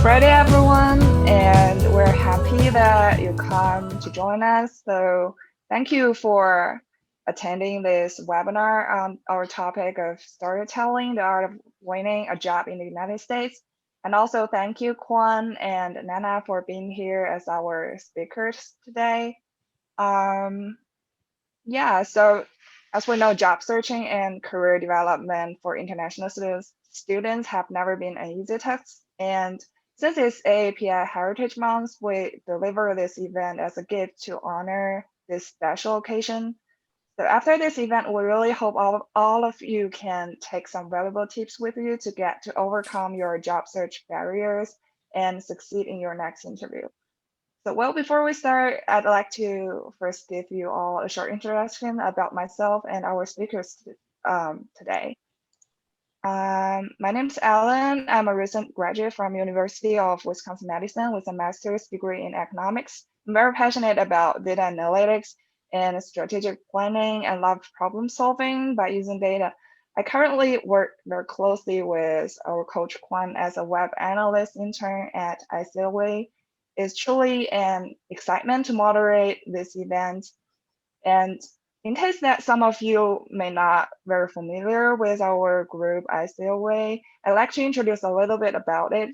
Friday, everyone, and we're happy that you come to join us. So, thank you for attending this webinar on our topic of storytelling, the art of winning a job in the United States. And also, thank you, Kwan and Nana, for being here as our speakers today. So as we know, job searching and career development for international students have never been an easy task. And since it's AAPI Heritage Month, we deliver this event as a gift to honor this special occasion. So after this event, we really hope all of you can take some valuable tips with you to get to overcome your job search barriers and succeed in your next interview. So, before we start, I'd like to first give you all a short introduction about myself and our speakers today. My name is Alan. I'm a recent graduate from University of Wisconsin-Madison with a master's degree in economics. I'm very passionate about data analytics and strategic planning and love problem solving by using data. I currently work very closely with our coach Kwan as a web analyst intern at ICLA. It's truly an excitement to moderate this event. And in case that some of you may not very familiar with our group ICOA, I'd like to introduce a little bit about it.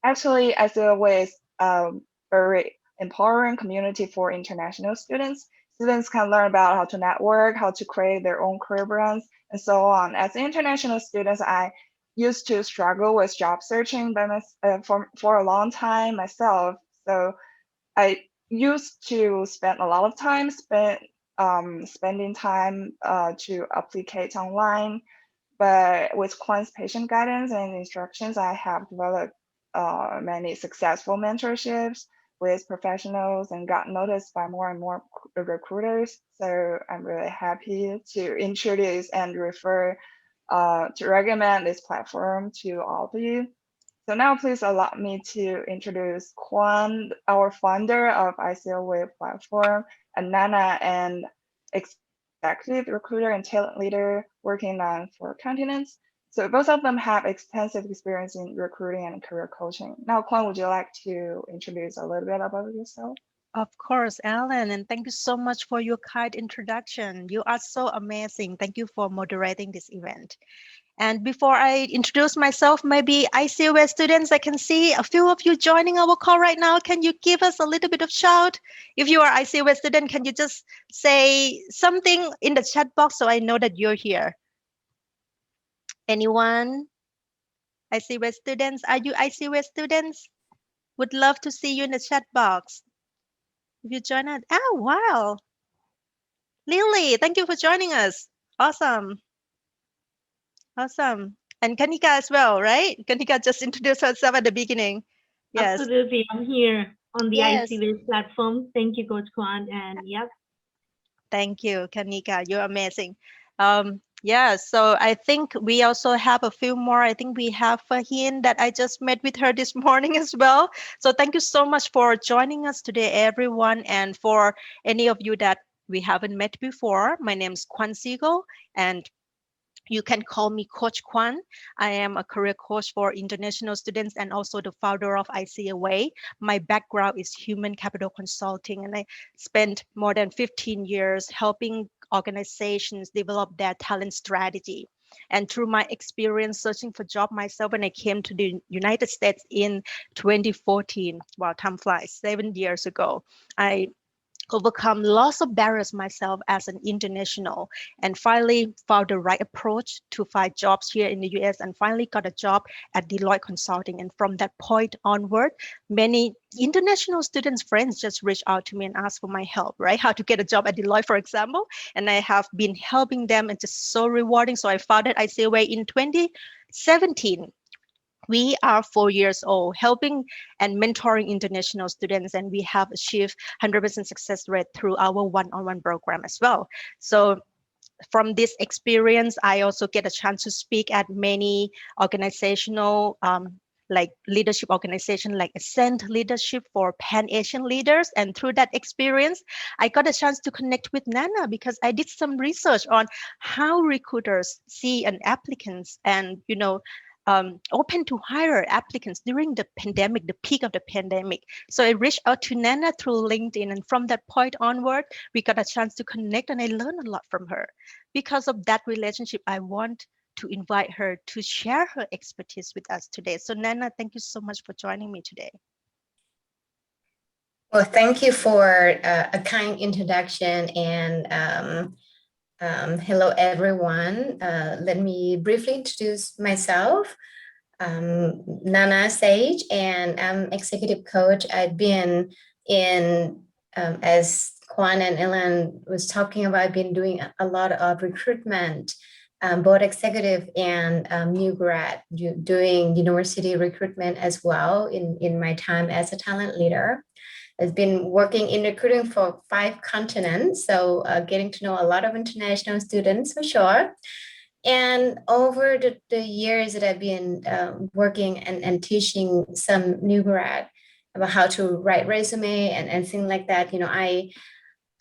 Actually, ICOA is a very empowering community for international students. Students can learn about how to network, how to create their own career brands, and so on. As international students, I used to struggle with job searching for a long time myself. So I used to spend a lot of time spending time to applicate online, but with Quant's patient guidance and instructions, I have developed many successful mentorships with professionals and got noticed by more and more recruiters. So I'm really happy to introduce and to recommend this platform to all of you. So now please allow me to introduce Kwan, our founder of ICOWave platform, and Nana, an executive recruiter and talent leader working on 4 continents. So both of them have extensive experience in recruiting and career coaching. Now, Kwan, would you like to introduce a little bit about yourself? Of course, Alan, and thank you so much for your kind introduction. You are so amazing. Thank you for moderating this event. And before I introduce myself, maybe ICOS students, I can see a few of you joining our call right now. Can you give us a little bit of shout? If you are ICOS student, can you just say something in the chat box so I know that you're here? Anyone? ICOS students, are you ICOS students? Would love to see you in the chat box. If you join us, oh, wow. Lily, thank you for joining us. Awesome. Awesome. And Kanika as well, right? Kanika just introduced herself at the beginning. Yes. Absolutely. I'm here on the Yes. ICBase platform. Thank you, Coach Kwan. And yep. Thank you, Kanika. You're amazing. So I think we also have a few more. I think we have Fahin that I just met with her this morning as well. So thank you so much for joining us today, everyone. And for any of you that we haven't met before, my name is Kwan Siegel, and you can call me Coach Kwan. I am a career coach for international students and also the founder of ICAWay. My background is human capital consulting, and I spent more than 15 years helping organizations develop their talent strategy. And through my experience searching for job myself, when I came to the United States in 2014, wow, time flies, 7 years ago, I overcome lots of barriers myself as an international and finally found the right approach to find jobs here in the US and finally got a job at Deloitte Consulting. And from that point onward, many international students, friends just reached out to me and asked for my help, right? How to get a job at Deloitte, for example. And I have been helping them. It's just so rewarding. So I founded ICAWay in 2017. We are 4 years old, helping and mentoring international students, and we have achieved 100% success rate through our one-on-one program as well. So from this experience, I also get a chance to speak at many organizational like leadership organization like Ascent Leadership for Pan-Asian leaders. And through that experience, I got a chance to connect with Nana because I did some research on how recruiters see an applicants and, open to hire applicants during the pandemic, the peak of the pandemic. So I reached out to Nana through LinkedIn, and from that point onward, we got a chance to connect, and I learned a lot from her. Because of that relationship, I want to invite her to share her expertise with us today. So Nana, thank you so much for joining me today. Well, thank you for a kind introduction, and hello everyone. Let me briefly introduce myself. Nana Sage, and I'm executive coach. I've been in, as Kwan and Ellen was talking about, I've been doing a lot of recruitment, both executive and new grad, doing university recruitment as well in my time as a talent leader. I've been working in recruiting for 5 continents, so getting to know a lot of international students for sure. And over the years that I've been working and teaching some new grad about how to write resume and things like that, I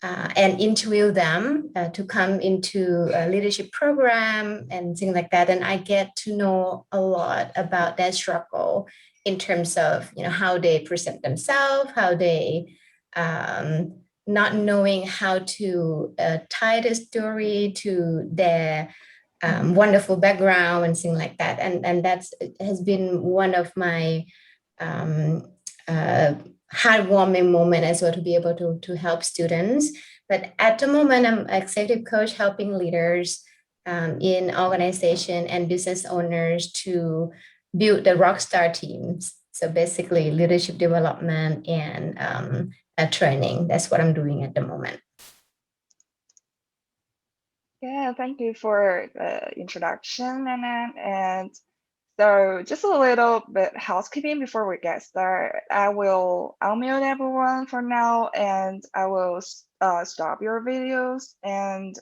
and interview them to come into a leadership program and things like that. And I get to know a lot about their struggle in terms of, how they present themselves, how they not knowing how to tie the story to their wonderful background and things like that. And that's has been one of my heartwarming moment as well, to be able to help students. But at the moment, I'm an executive coach helping leaders in organization and business owners to build the rockstar teams. So basically leadership development and training. That's what I'm doing at the moment. Yeah, thank you for the introduction, Nana. And so just a little bit housekeeping before we get started. I will unmute everyone for now, and I will stop your videos. And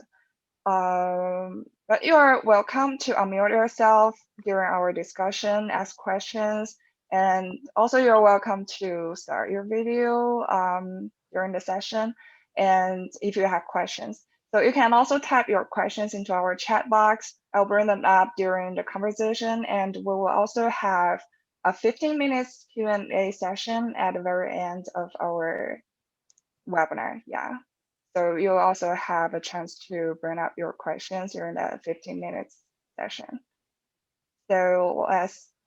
but you are welcome to unmute yourself during our discussion, ask questions, and also you're welcome to start your video during the session, and if you have questions. So you can also type your questions into our chat box. I'll bring them up during the conversation, and we will also have a 15 minutes Q&A session at the very end of our webinar. Yeah. So you'll also have a chance to bring up your questions during that 15 minutes session. So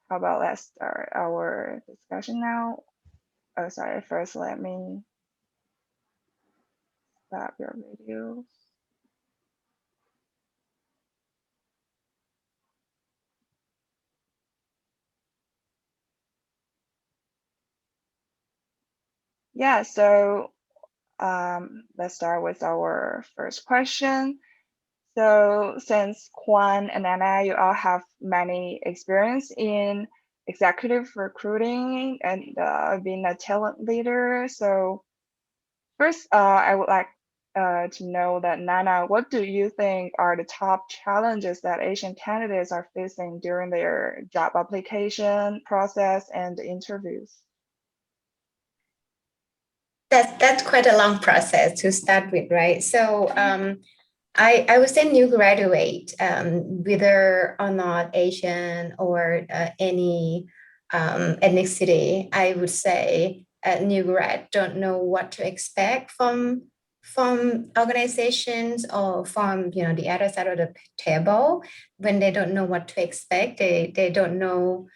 how about let's start our discussion now. Oh, sorry, first let me stop your videos. Yeah, so let's start with our first question. So since Kwan and Anna, you all have many experience in executive recruiting and being a talent leader. So first, I would like to know that, Nana, what do you think are the top challenges that Asian candidates are facing during their job application process and interviews? That's quite a long process to start with, right? So I would say new graduate, whether or not Asian or any ethnicity, I would say new grad don't know what to expect from organizations or from the other side of the table. When they don't know what to expect, they don't know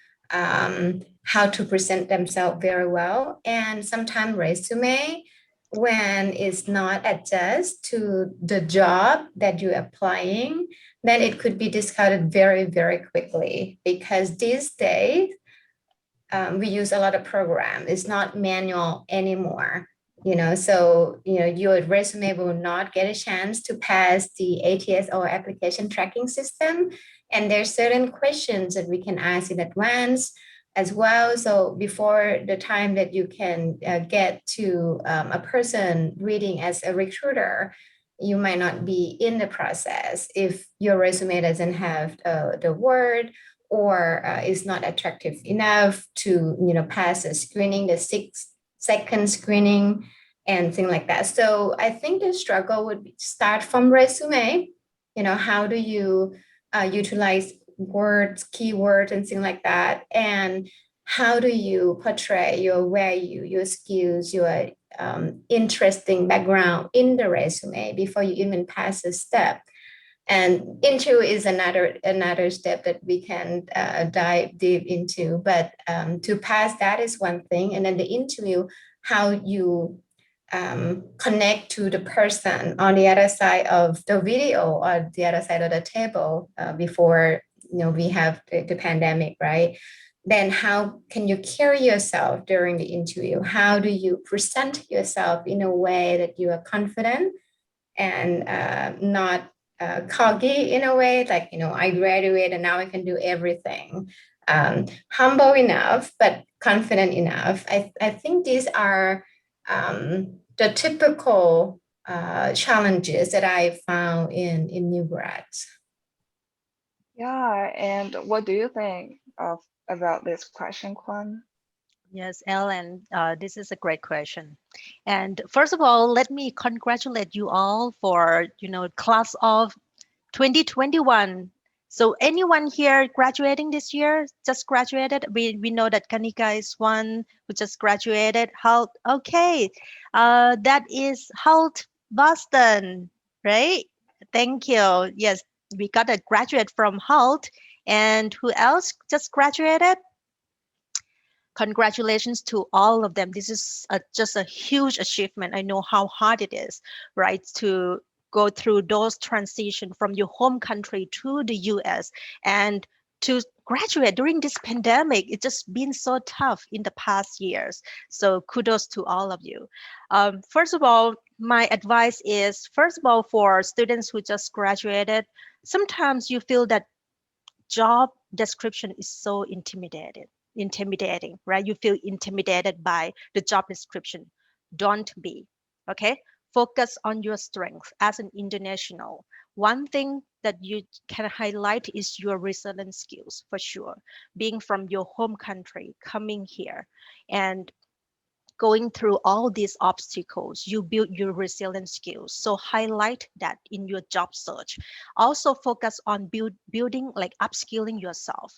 how to present themselves very well, and sometimes resume, when it's not adjust to the job that you're applying, then it could be discarded very, very quickly, because these days we use a lot of program. It's not manual anymore. So your resume will not get a chance to pass the ATS or application tracking system, and there's certain questions that we can ask in advance as well. So before the time that you can get to a person reading as a recruiter, you might not be in the process if your resume doesn't have the word, or is not attractive enough to pass a screening, the 6-second screening and things like that. So I think the struggle would start from resume. How do you utilize words, keywords, and things like that. And how do you portray your value, your skills, your interesting background in the resume before you even pass a step? And interview is another step that we can dive deep into. But to pass that is one thing, and then the interview, how you connect to the person on the other side of the video or the other side of the table before we have the pandemic, right? Then how can you carry yourself during the interview? How do you present yourself in a way that you are confident and not cocky in a way, like, I graduated and now I can do everything. Humble enough, but confident enough. I think these are the typical challenges that I found in new grads. Yeah, and what do you think about this question, Kwan? Yes, Ellen, this is a great question. And first of all, let me congratulate you all for, class of 2021. So anyone here graduating this year, just graduated? We know that Kanika is one who just graduated. How, okay, that is Halt Boston, right? Thank you. Yes, we got a graduate from Halt. And who else just graduated? Congratulations to all of them. This is just a huge achievement. I know how hard it is, right, to go through those transition from your home country to the US and to graduate during this pandemic. It's just been so tough in the past years. So kudos to all of you. First of all, my advice is, first of all, for students who just graduated, sometimes you feel that job description is so intimidating, right? You feel intimidated by the job description. Don't be, okay? Focus on your strength as an international. One thing that you can highlight is your resilient skills, for sure. Being from your home country, coming here, and going through all these obstacles, you build your resilient skills. So highlight that in your job search. Also focus on building, like upskilling yourself.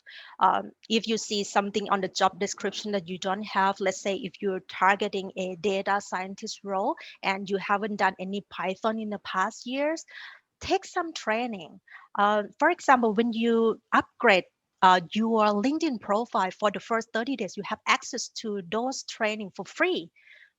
If you see something on the job description that you don't have, let's say if you're targeting a data scientist role and you haven't done any Python in the past years, take some training. For example, when you upgrade your LinkedIn profile for the first 30 days, you have access to those training for free.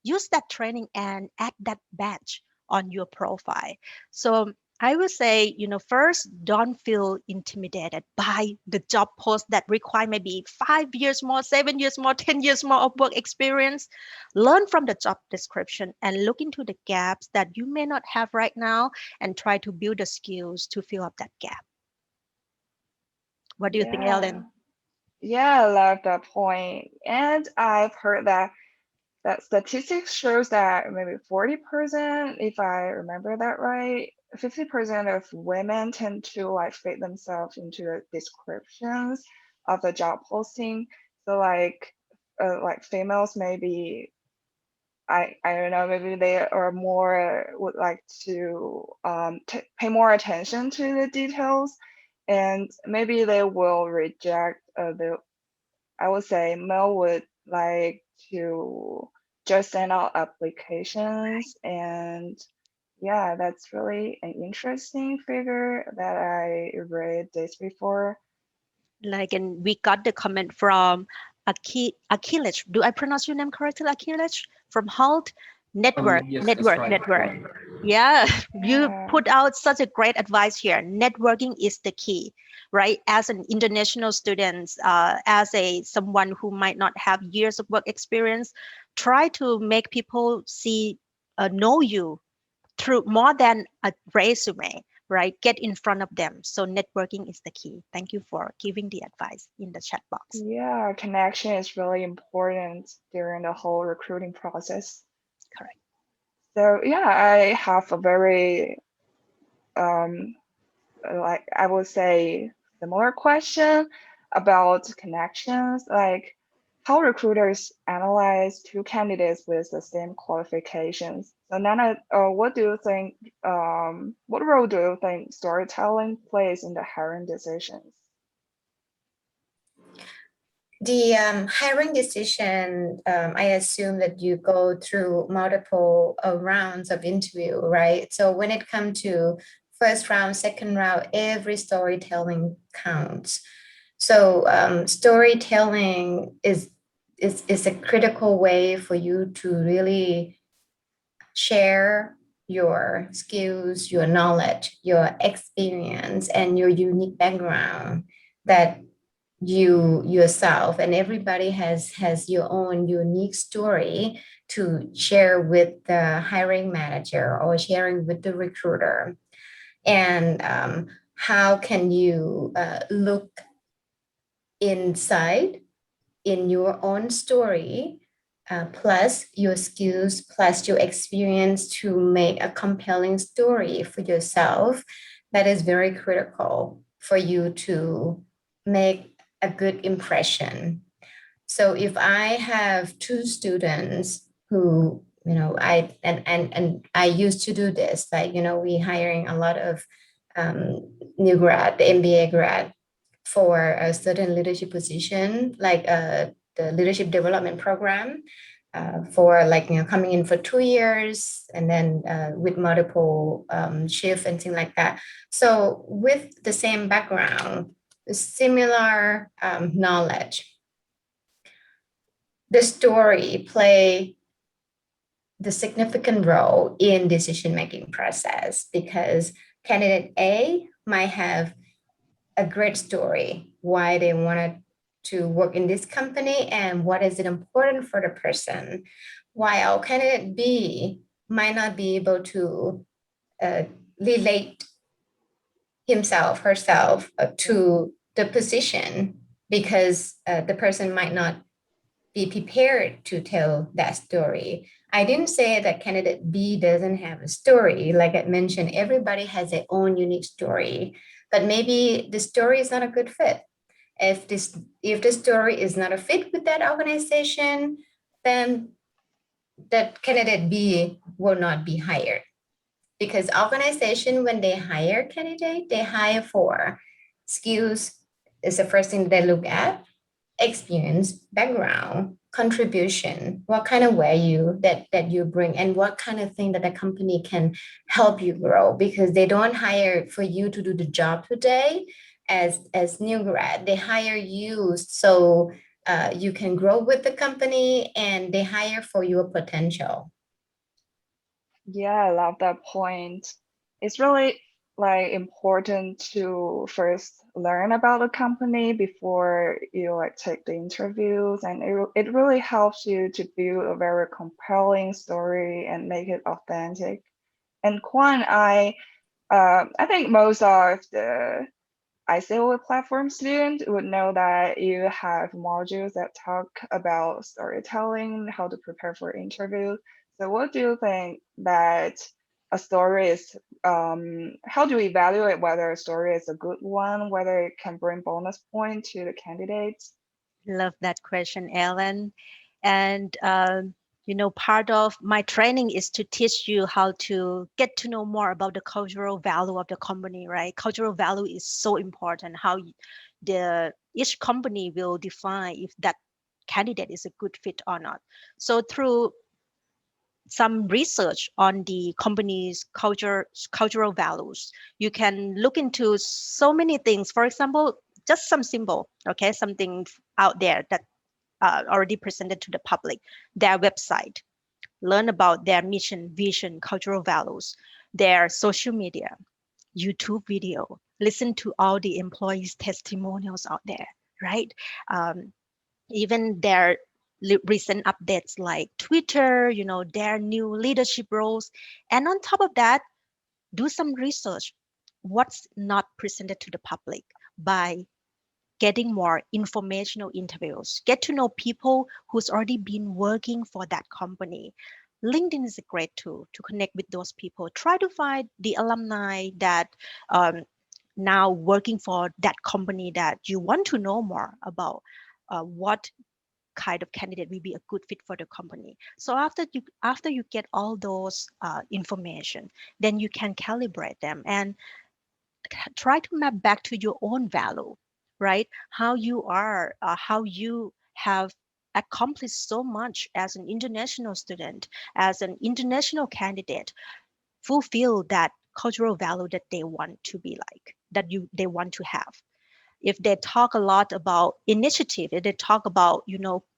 Use that training and add that badge on your profile. So I would say, first, don't feel intimidated by the job post that require maybe 5 years more, 7 years more, 10 years more of work experience. Learn from the job description and look into the gaps that you may not have right now and try to build the skills to fill up that gap. What do you think, Yeah, Ellen? yeah, I love that point. And I've heard that statistics shows that maybe 40%, if I remember that right, 50% of women tend to like fit themselves into the descriptions of the job posting. So like females maybe I don't know, maybe they are more would like to pay more attention to the details, and maybe they will reject the, I would say male would like to just send out applications. And yeah, that's really an interesting figure that I read this before. Like, and we got the comment from Akilech. Do I pronounce your name correctly, Akilech? From Halt? Network, Yes, that's network, right. network. Yeah, you Yeah, put out such a great advice here. Networking is the key, right? As an international student, as a someone who might not have years of work experience, try to make people know you through more than a resume, right? Get in front of them. So networking is the key. Thank you for giving the advice in the chat box. yeah, connection is really important during the whole recruiting process. Correct. So yeah, I have a very like I would say similar question about connections, like how recruiters analyze two candidates with the same qualifications. So Nana, what do you think? What role do you think storytelling plays in the hiring decisions? The hiring decision, I assume that you go through multiple rounds of interview, right? So when it comes to first round, second round, every storytelling counts. So storytelling is a critical way for you to really share your skills, your knowledge, your experience, and your unique background that you yourself and everybody has your own unique story to share with the hiring manager or sharing with the recruiter. And how can you look inside in your own story, plus your skills, plus your experience to make a compelling story for yourself. That is very critical for you to make a good impression. So if I have two students who, and I used to do this, like, we hiring a lot of new grad, the MBA grad for a certain leadership position, like the leadership development program for like, coming in for 2 years and then with multiple shift and things like that. So with the same background, similar knowledge, the story play the significant role in decision-making process because candidate A might have a great story why they wanted to work in this company and what is it important for the person, while candidate B might not be able to uh, relate himself herself to the position because the person might not be prepared to tell that story. I didn't say that candidate B doesn't have a story. Like I mentioned, everybody has their own unique story, but maybe the story is not a good fit. If the story is not a fit with that organization, then that candidate B will not be hired. Because organization, when they hire candidate, they hire for skills is the first thing they look at, experience, background, contribution, what kind of value that you bring, and what kind of thing that the company can help you grow. Because they don't hire for you to do the job today as new grad. They hire you so you can grow with the company, and they hire for your potential. Yeah, I love that point. It's really like important to first learn about the company before you like take the interviews, and it really helps you to build a very compelling story and make it authentic. And Kwan, I think most of the ICO platform student would know that you have modules that talk about storytelling, how to prepare for interview. So what do you think that a story is, how do we evaluate whether a story is a good one, whether it can bring bonus point to the candidates? Love that question, Ellen. And part of my training is to teach you how to get to know more about the cultural value of the company, right? Cultural value is so important. How the each company will define if that candidate is a good fit or not. So through some research on the company's cultural values, you can look into so many things. For example, just some simple, okay, something out there that already presented to the public, their website, learn about their mission, vision, cultural values, their social media, YouTube video, listen to all the employees' testimonials out there, right? Um, Even their recent updates like Twitter, their new leadership roles. And on top of that, do some research. What's not presented to the public by getting more informational interviews, get to know people who's already been working for that company. LinkedIn is a great tool to connect with those people. Try to find the alumni that um, now working for that company that you want to know more about. What kind of candidate will be a good fit for the company. So after you get all those information, then you can calibrate them and try to map back to your own value, right? How you are, how you have accomplished so much as an international student, as an international candidate, fulfill that cultural value that they want to be like, that they want to have. If they talk a lot about initiative, if they talk about,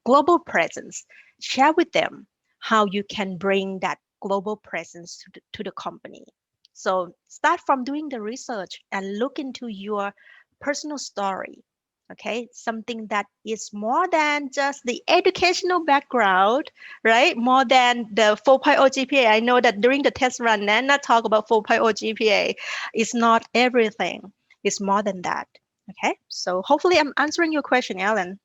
global presence, share with them how you can bring that global presence to the company. So start from doing the research and look into your personal story. Okay, something that is more than just the educational background, right? More than the 4.0 GPA. I know that during the test run, Nana talk about 4.0 GPA. It's not everything. It's more than that. Okay, so hopefully I'm answering your question, Ellen.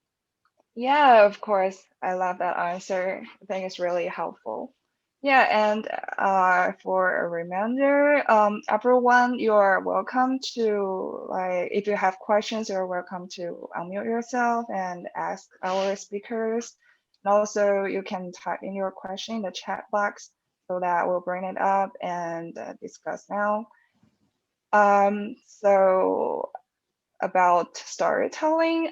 Yeah, of course. I love that answer. I think it's really helpful. Yeah, and for a reminder, everyone, you're welcome to, like, if you have questions, you're welcome to unmute yourself and ask our speakers. And also, you can type in your question in the chat box so that we'll bring it up and discuss now. So about storytelling.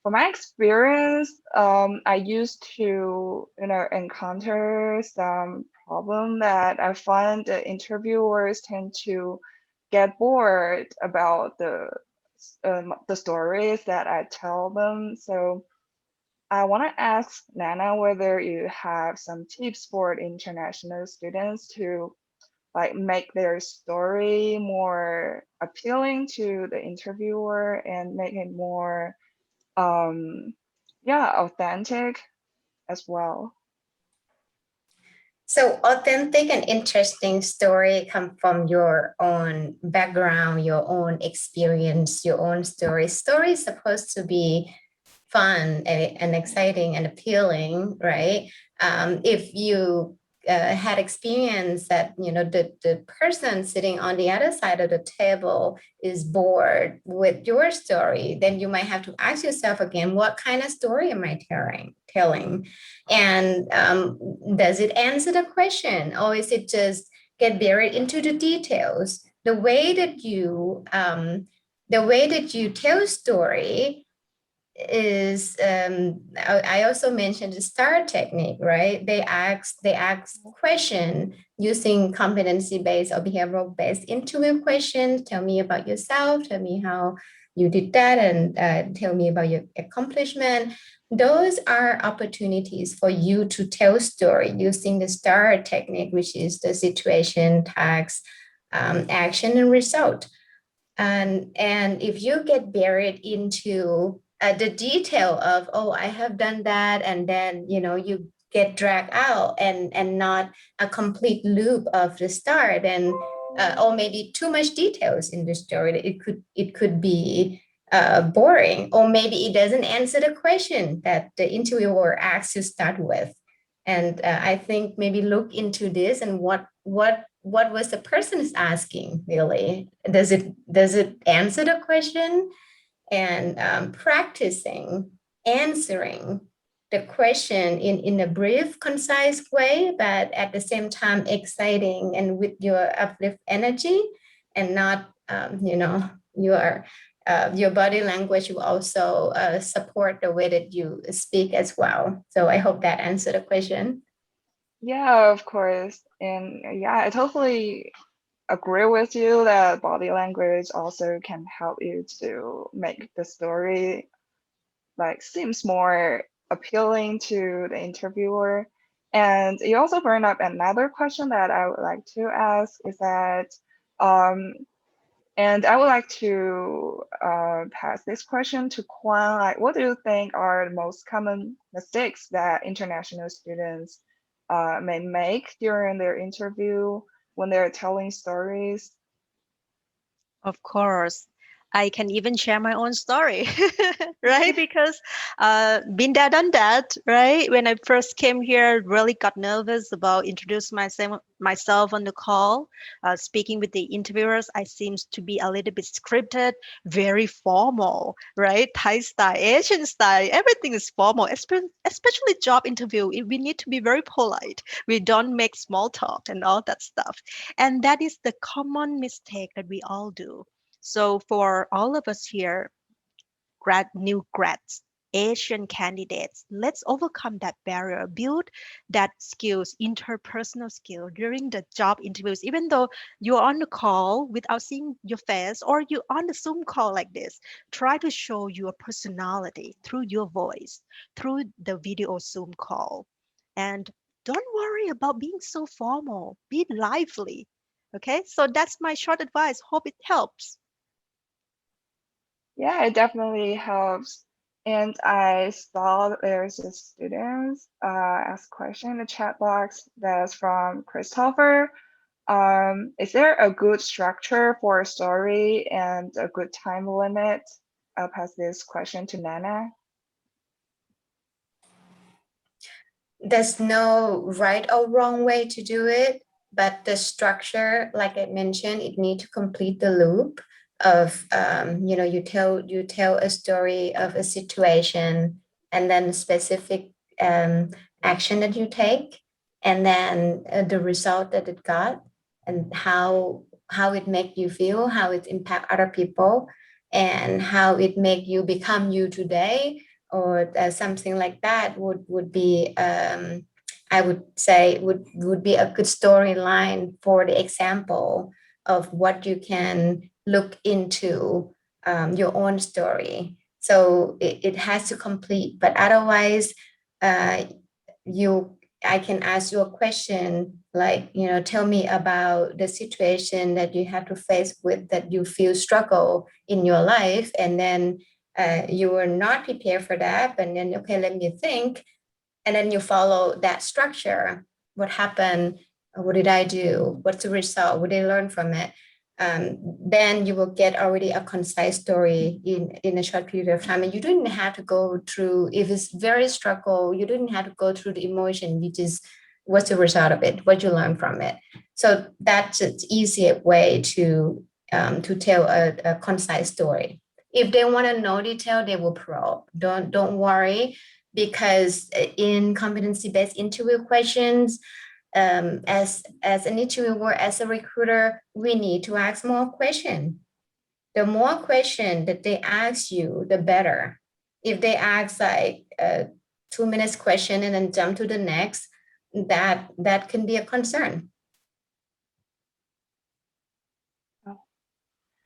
From my experience, I used to, encounter some problem that I find the interviewers tend to get bored about the stories that I tell them. So I want to ask Nana whether you have some tips for international students to like make their story more appealing to the interviewer and make it more authentic as well. So authentic and interesting story come from your own background, your own experience, your own story. Story is supposed to be fun and exciting and appealing, right? If you had experience that the person sitting on the other side of the table is bored with your story, then you might have to ask yourself again, what kind of story am I telling? And does it answer the question, or is it just get buried into the details? The way that you tell story is I also mentioned the STAR technique, right? They ask question using competency based or behavioral based interview questions. Tell me about yourself. Tell me how you did that, and tell me about your accomplishment. Those are opportunities for you to tell story using the STAR technique, which is the situation, task, action, and result. And if you get buried into the detail of, oh, I have done that, and then you get dragged out and not a complete loop of the start, and or maybe too much details in the story, that it could be boring, or maybe it doesn't answer the question that the interviewer asked to start with. And I think maybe look into this, and what was the person is asking really. Does it answer the question? And practicing answering the question in a brief, concise way, but at the same time exciting and with your uplift energy, and not your body language will also support the way that you speak as well. So I hope that answered the question. Yeah, of course. And yeah, I totally agree with you that body language also can help you to make the story like seems more appealing to the interviewer. And you also bring up another question that I would like to ask is that, um, and I would like to pass this question to Kwan. Like, what do you think are the most common mistakes that international students may make during their interview when they're telling stories? Of course. I can even share my own story, right? Because been there, done that, right? When I first came here, really got nervous about introducing myself on the call. Speaking with the interviewers, I seems to be a little bit scripted, very formal, right? Thai style, Asian style, everything is formal, especially job interview. We need to be very polite. We don't make small talk and all that stuff. And that is the common mistake that we all do. So for all of us here, new grads, Asian candidates. Let's overcome that barrier, build that skills, interpersonal skill during the job interviews, even though you're on the call without seeing your face or you're on the Zoom call like this. Try to show your personality through your voice, through the video Zoom call. And don't worry about being so formal. Be lively. Okay, so that's my short advice. Hope it helps. Yeah, it definitely helps. And I saw there's a student ask a question in the chat box that's from Christopher. Is there a good structure for a story and a good time limit? I'll pass this question to Nana. There's no right or wrong way to do it, but the structure, like I mentioned, it needs to complete the loop of you tell a story of a situation and then specific action that you take, and then the result that it got, and how it make you feel, how it impact other people, and how it make you become you today, or something like that would be I would say would be a good storyline for the example of what you can look into your own story. So it has to complete, but otherwise uh, you I can ask you a question like, tell me about the situation that you have to face with that you feel struggle in your life, and then you were not prepared for that, and then okay, let me think, and then you follow that structure. What happened? What did I do? What's the result? What did I learn from it? Then you will get already a concise story in a short period of time. And you didn't have to go through, if it's very struggle, you didn't have to go through the emotion. You just, what's the result of it? What you learn from it? So that's an easier way to tell a concise story. If they want to know detail, they will probe. Don't worry, because in competency-based interview questions, as an interviewer, as a recruiter, we need to ask more questions. The more question that they ask you, the better. If they ask like a 2 minutes question and then jump to the next, that can be a concern.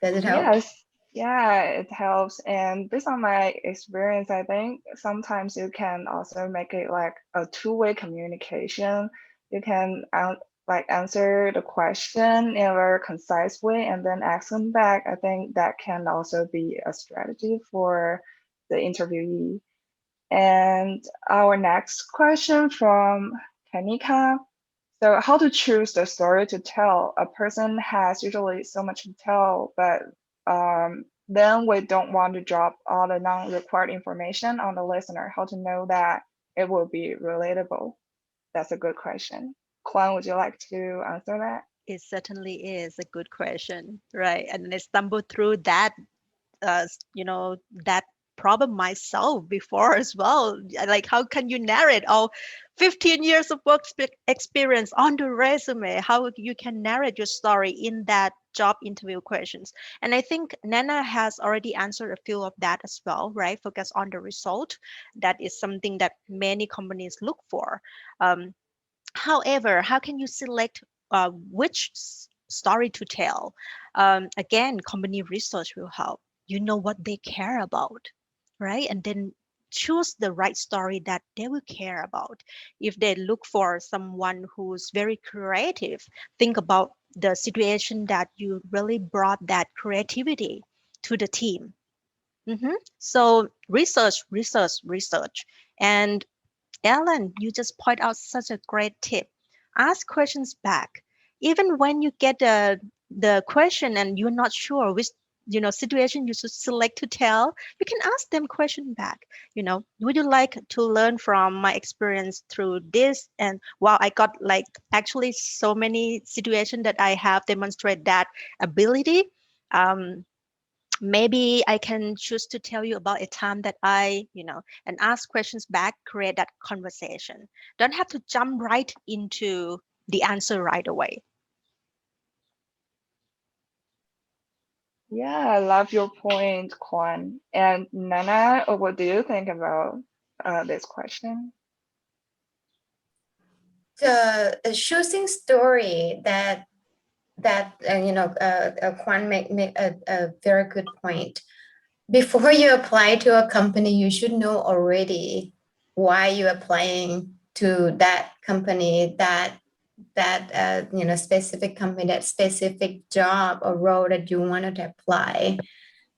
Does it help? Yes, yeah, it helps. And based on my experience, I think sometimes you can also make it like a two-way communication. You can like answer the question in a very concise way and then ask them back. I think that can also be a strategy for the interviewee. And our next question from Kanika. So how to choose the story to tell? A person has usually so much to tell, but then we don't want to drop all the non-required information on the listener. How to know that it will be relatable? That's a good question. Kwan, would you like to answer that? It certainly is a good question, right? And I stumbled through that that problem myself before as well. Like, how can you narrate all 15 years of work experience on the resume? How you can narrate your story in that job interview questions? And I think Nana has already answered a few of that as well, right? Focus on the result. That is something that many companies look for. However, how can you select which story to tell? Again, company research will help. You know what they care about, right? And then choose the right story that they will care about. If they look for someone who's very creative, think about the situation that you really brought that creativity to the team. So research, research, research. And Ellen, you just point out such a great tip. Ask questions back. Even when you get the question and you're not sure which situation you should select to tell, you can ask them question back. Would you like to learn from my experience through this? And wow, I got like actually so many situations that I have demonstrate that ability. Maybe I can choose to tell you about a time that and ask questions back, create that conversation. Don't have to jump right into the answer right away. Yeah, I love your point, Kwan. And Nana, what do you think about this question? The choosing story that Kwan make a very good point. Before you apply to a company, you should know already why you're applying to that company, that specific company, that specific job or role that you wanted to apply.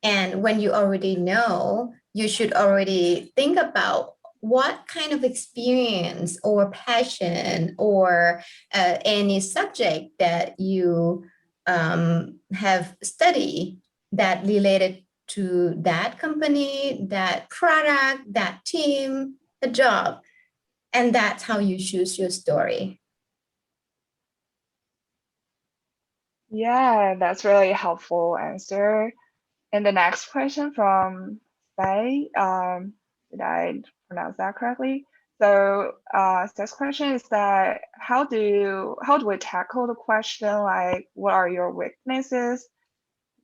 And when you already know, you should already think about what kind of experience or passion or any subject that you have studied that related to that company, that product, that team, the job. And that's how you choose your story. Yeah, that's really helpful answer. And the next question from Sai, did I pronounce that correctly? So, this question is that how do we tackle the question like what are your weaknesses?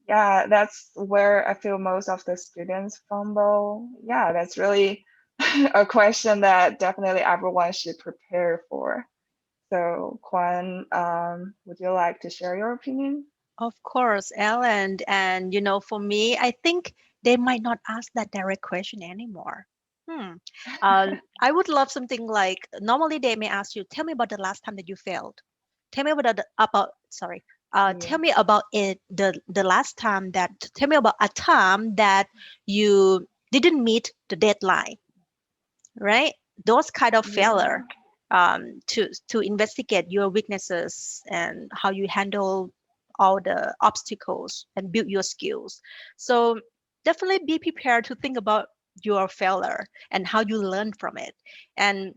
Yeah, that's where I feel most of the students fumble. Yeah, that's really a question that definitely everyone should prepare for. So, Kwan, would you like to share your opinion? Of course, Ellen. And for me, I think they might not ask that direct question anymore. Hmm. I would love something like normally they may ask you, tell me about the last time that you failed. Tell me Yeah. tell me about it the last time that tell me about a time that you didn't meet the deadline, right? Those kind of Yeah. failure to investigate your weaknesses and how you handle all the obstacles and build your skills. So definitely be prepared to think about your failure and how you learn from it. And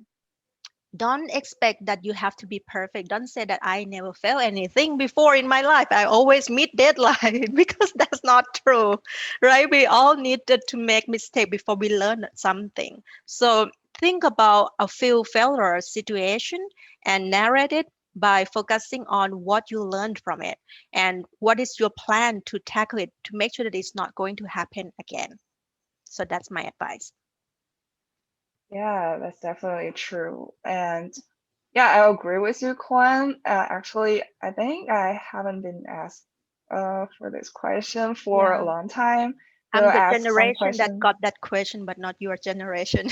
don't expect that you have to be perfect. Don't say that I never fail anything before in my life. I always meet deadline because that's not true, right? We all needed to make mistake before we learn something. So think about a few failure situation and narrate it by focusing on what you learned from it and what is your plan to tackle it to make sure that it's not going to happen again. So that's my advice. Yeah, that's definitely true. And yeah, I agree with you, Kwan. Actually, I think I haven't been asked for this question for a Yeah. long time. They'll I'm the ask some generation that question. got that question, but not your generation.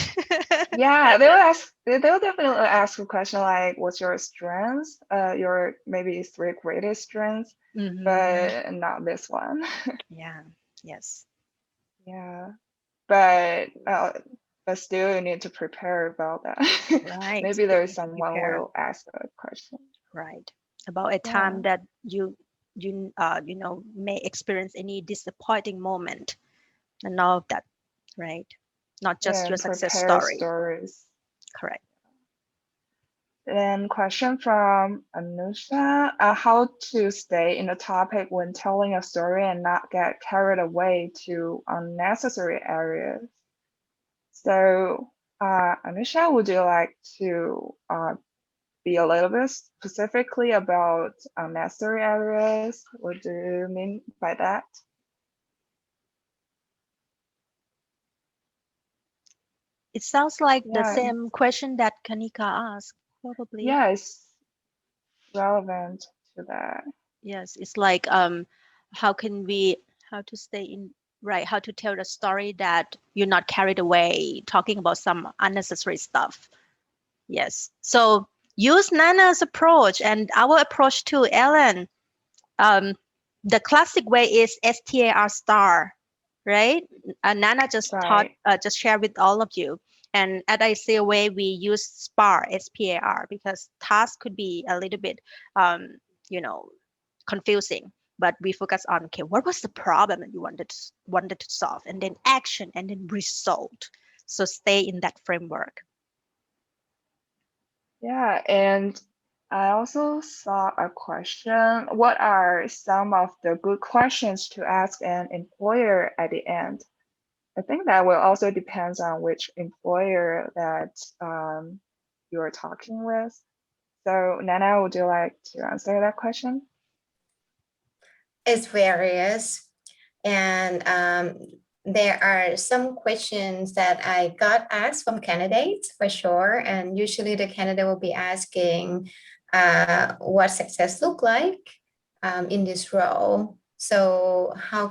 Yeah, they'll definitely ask a question like, what's your strengths? Your maybe three greatest strengths, Hmm. but not this one. Yeah. Yes. Yeah, but still you need to prepare about that. Right. Maybe Still there's need to someone prepare. will ask a question. Right. About a Yeah, time that you may experience any disappointing moment and all of that. Right. Not just yeah, your and success prepare story. stories. Correct. Then question from Anusha, how to stay in the topic when telling a story and not get carried away to unnecessary areas. So, Anusha, would you like to be a little bit specifically about unnecessary areas? What do you mean by that? It sounds like the Yeah, same question that Kanika asked, probably. yeah, it's relevant to that. Yes, it's like how can we how to stay in right, how to tell the story that you're not carried away talking about some unnecessary stuff. Yes. So use Nana's approach and our approach too, Ellen. Um, the classic way is STAR star, right? Nana Right. just shared with all of you. And at ICA way, we use SPAR, SPAR, because task could be a little bit, um, you know, confusing. But we focus on, okay, what was the problem that you wanted to solve, and then action, and then result. So stay in that framework. Yeah, and I also saw a question. What are some of the good questions to ask an employer at the end? I think that will also depends on which employer that you're talking with. So Nana, would you like to answer that question? It's various. And there are some questions that I got asked from candidates for sure. And usually the candidate will be asking what success look like in this role. So how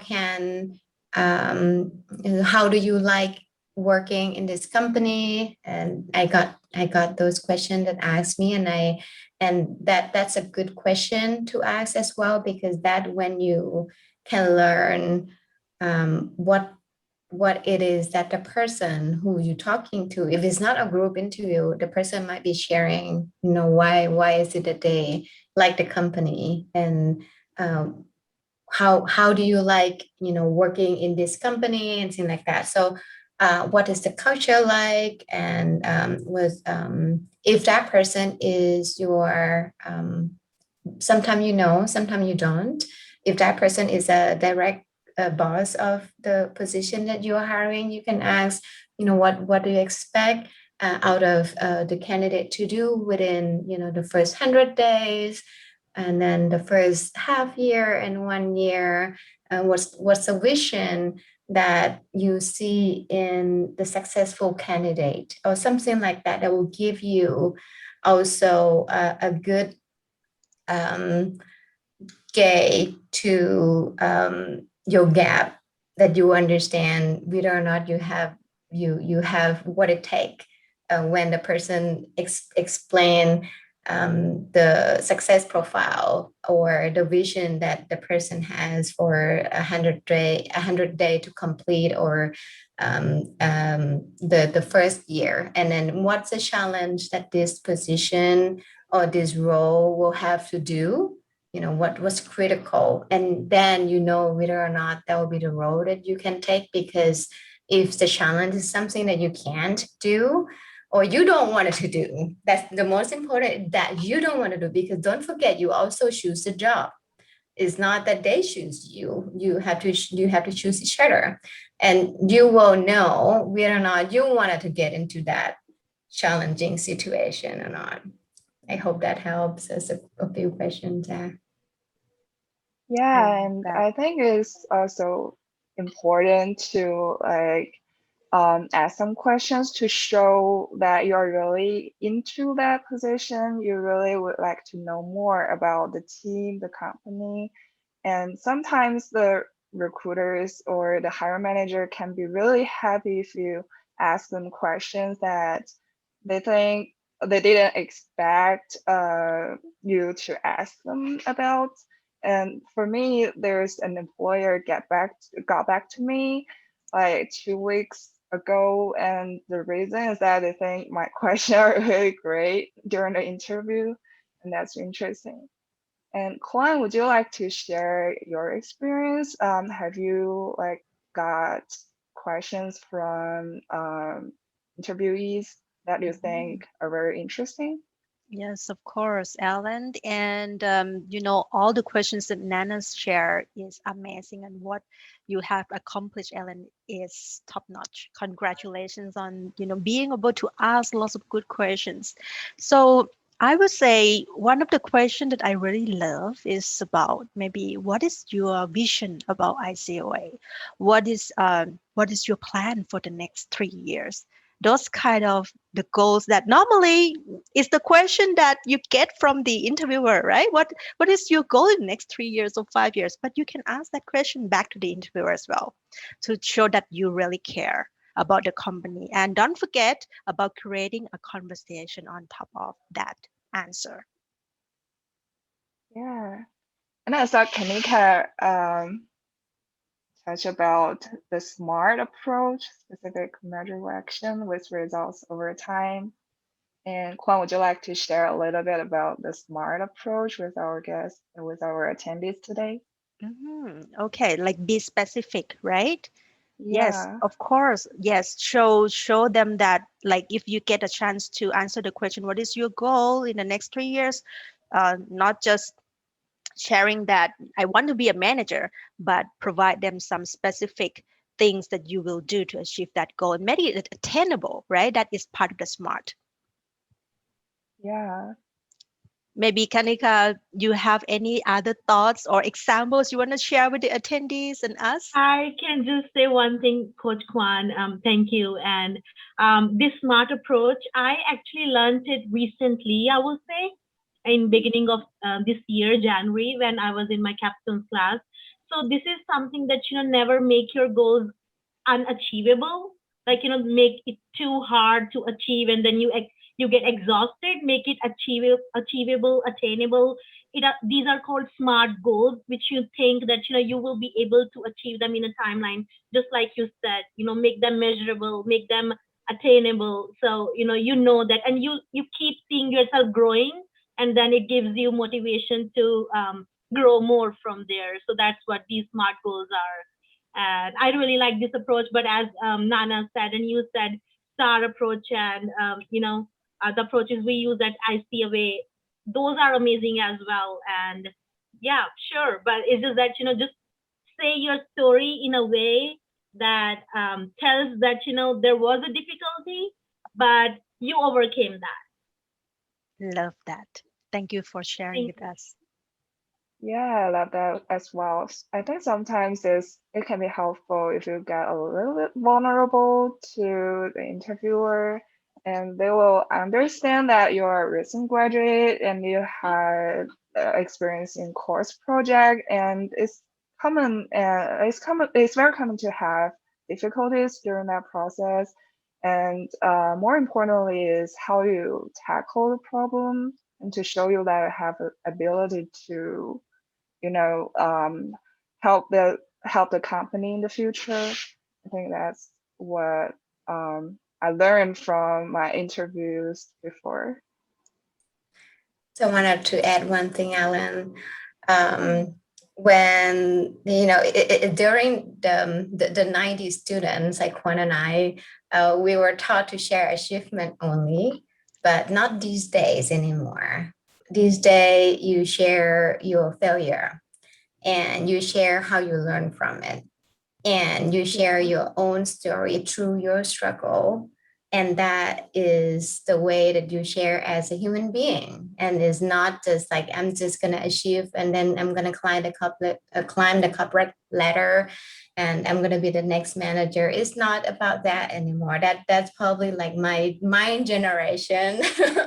do you like working in this company? And I got those questions that asked me, and that's a good question to ask as well, because that when you can learn what it is that the person who you're talking to, if it's not a group interview, the person might be sharing, why is it that they like the company, and how do you like, working in this company and things like that. So what is the culture like, and if that person is your sometimes sometimes you don't. If that person is a direct boss of the position that you are hiring, you can ask, what do you expect out of the candidate to do within, the first 100 days, and then the first half year and 1 year. What's the vision that you see in the successful candidate, or something like that will give you also a good gauge to your gap, that you understand whether or not you have what it takes when the person explain the success profile or the vision that the person has for 100 day to complete, or the first year, and then what's the challenge that this position or this role will have to do, what was critical, and then whether or not that will be the role that you can take. Because if the challenge is something that you can't do or you don't want it to do, that's the most important, that you don't want to do. Because don't forget, you also choose the job. It's not that they choose you. You have to choose each other, and you will know whether or not you wanted to get into that challenging situation or not. I hope that helps. As a few questions there. Yeah, and I think it's also important to ask some questions to show that you're really into that position. You really would like to know more about the team, the company. And sometimes the recruiters or the hiring manager can be really happy if you ask them questions that they think they didn't expect you to ask them about. And for me, there's an employer got back to me like 2 weeks ago, and the reason is that they think my questions are really great during the interview, and that's interesting. And Kwan, would you like to share your experience? Have you got questions from interviewees that you think are very interesting? Yes, of course, Ellen. And all the questions that Nana's share is amazing, and what you have accomplished, Ellen, is top notch. Congratulations on being able to ask lots of good questions. So I would say one of the questions that I really love is about maybe what is your vision about ICOA? What is your plan for the next 3 years? Those kind of the goals that normally is the question that you get from the interviewer, right? What is your goal in the next 3 years or 5 years? But you can ask that question back to the interviewer as well, to show that you really care about the company. And don't forget about creating a conversation on top of that answer. Yeah. And I saw Kanika touch about the SMART approach, specific measurable action with results over time. And Kwan, would you like to share a little bit about the SMART approach with our guests and with our attendees today? Okay, like be specific, right? Yes, Yeah. of course. Yes, show them that, like, if you get a chance to answer the question, what is your goal in the next 3 years? Not just sharing that I want to be a manager, but provide them some specific things that you will do to achieve that goal and make it attainable, right? That is part of the SMART. Yeah. Maybe Kanika, you have any other thoughts or examples you want to share with the attendees and us? I can just say one thing, Coach Kwan. Thank you. And this smart approach, I actually learned it recently, I will say, in beginning of this year, January, when I was in my capstone class. So this is something that, never make your goals unachievable. Like, make it too hard to achieve, and then you get exhausted. Make it achievable, attainable. These are called smart goals, which you think that you will be able to achieve them in a timeline, just like you said. Make them measurable, make them attainable. So you know that, and you keep seeing yourself growing, and then it gives you motivation to grow more from there. So that's what these smart goals are. And I really like this approach. But as Nana said, and you said, STAR approach, and the approaches we use at ICAWay, those are amazing as well. And yeah, sure. But it's just that just say your story in a way that tells that there was a difficulty, but you overcame that. Love that. Thank you for sharing Thank with you. us. Yeah, I love that as well. I think sometimes it can be helpful if you get a little bit vulnerable to the interviewer, and they will understand that you're a recent graduate and you had experience in course project, and it's very common to have difficulties during that process. And more importantly is how you tackle the problem, and to show you that I have the ability to you know, help the company in the future. I think that's what I learned from my interviews before. So I wanted to add one thing, Alan. When during the 90 students like Juan and I, we were taught to share achievement only, but not these days anymore. These days you share your failure and you share how you learn from it, and you share your own story through your struggle. And that is the way that you share as a human being, and is not just like I'm just going to achieve and then I'm going to climb the corporate ladder and I'm going to be the next manager. It's not about that anymore. That's probably like my generation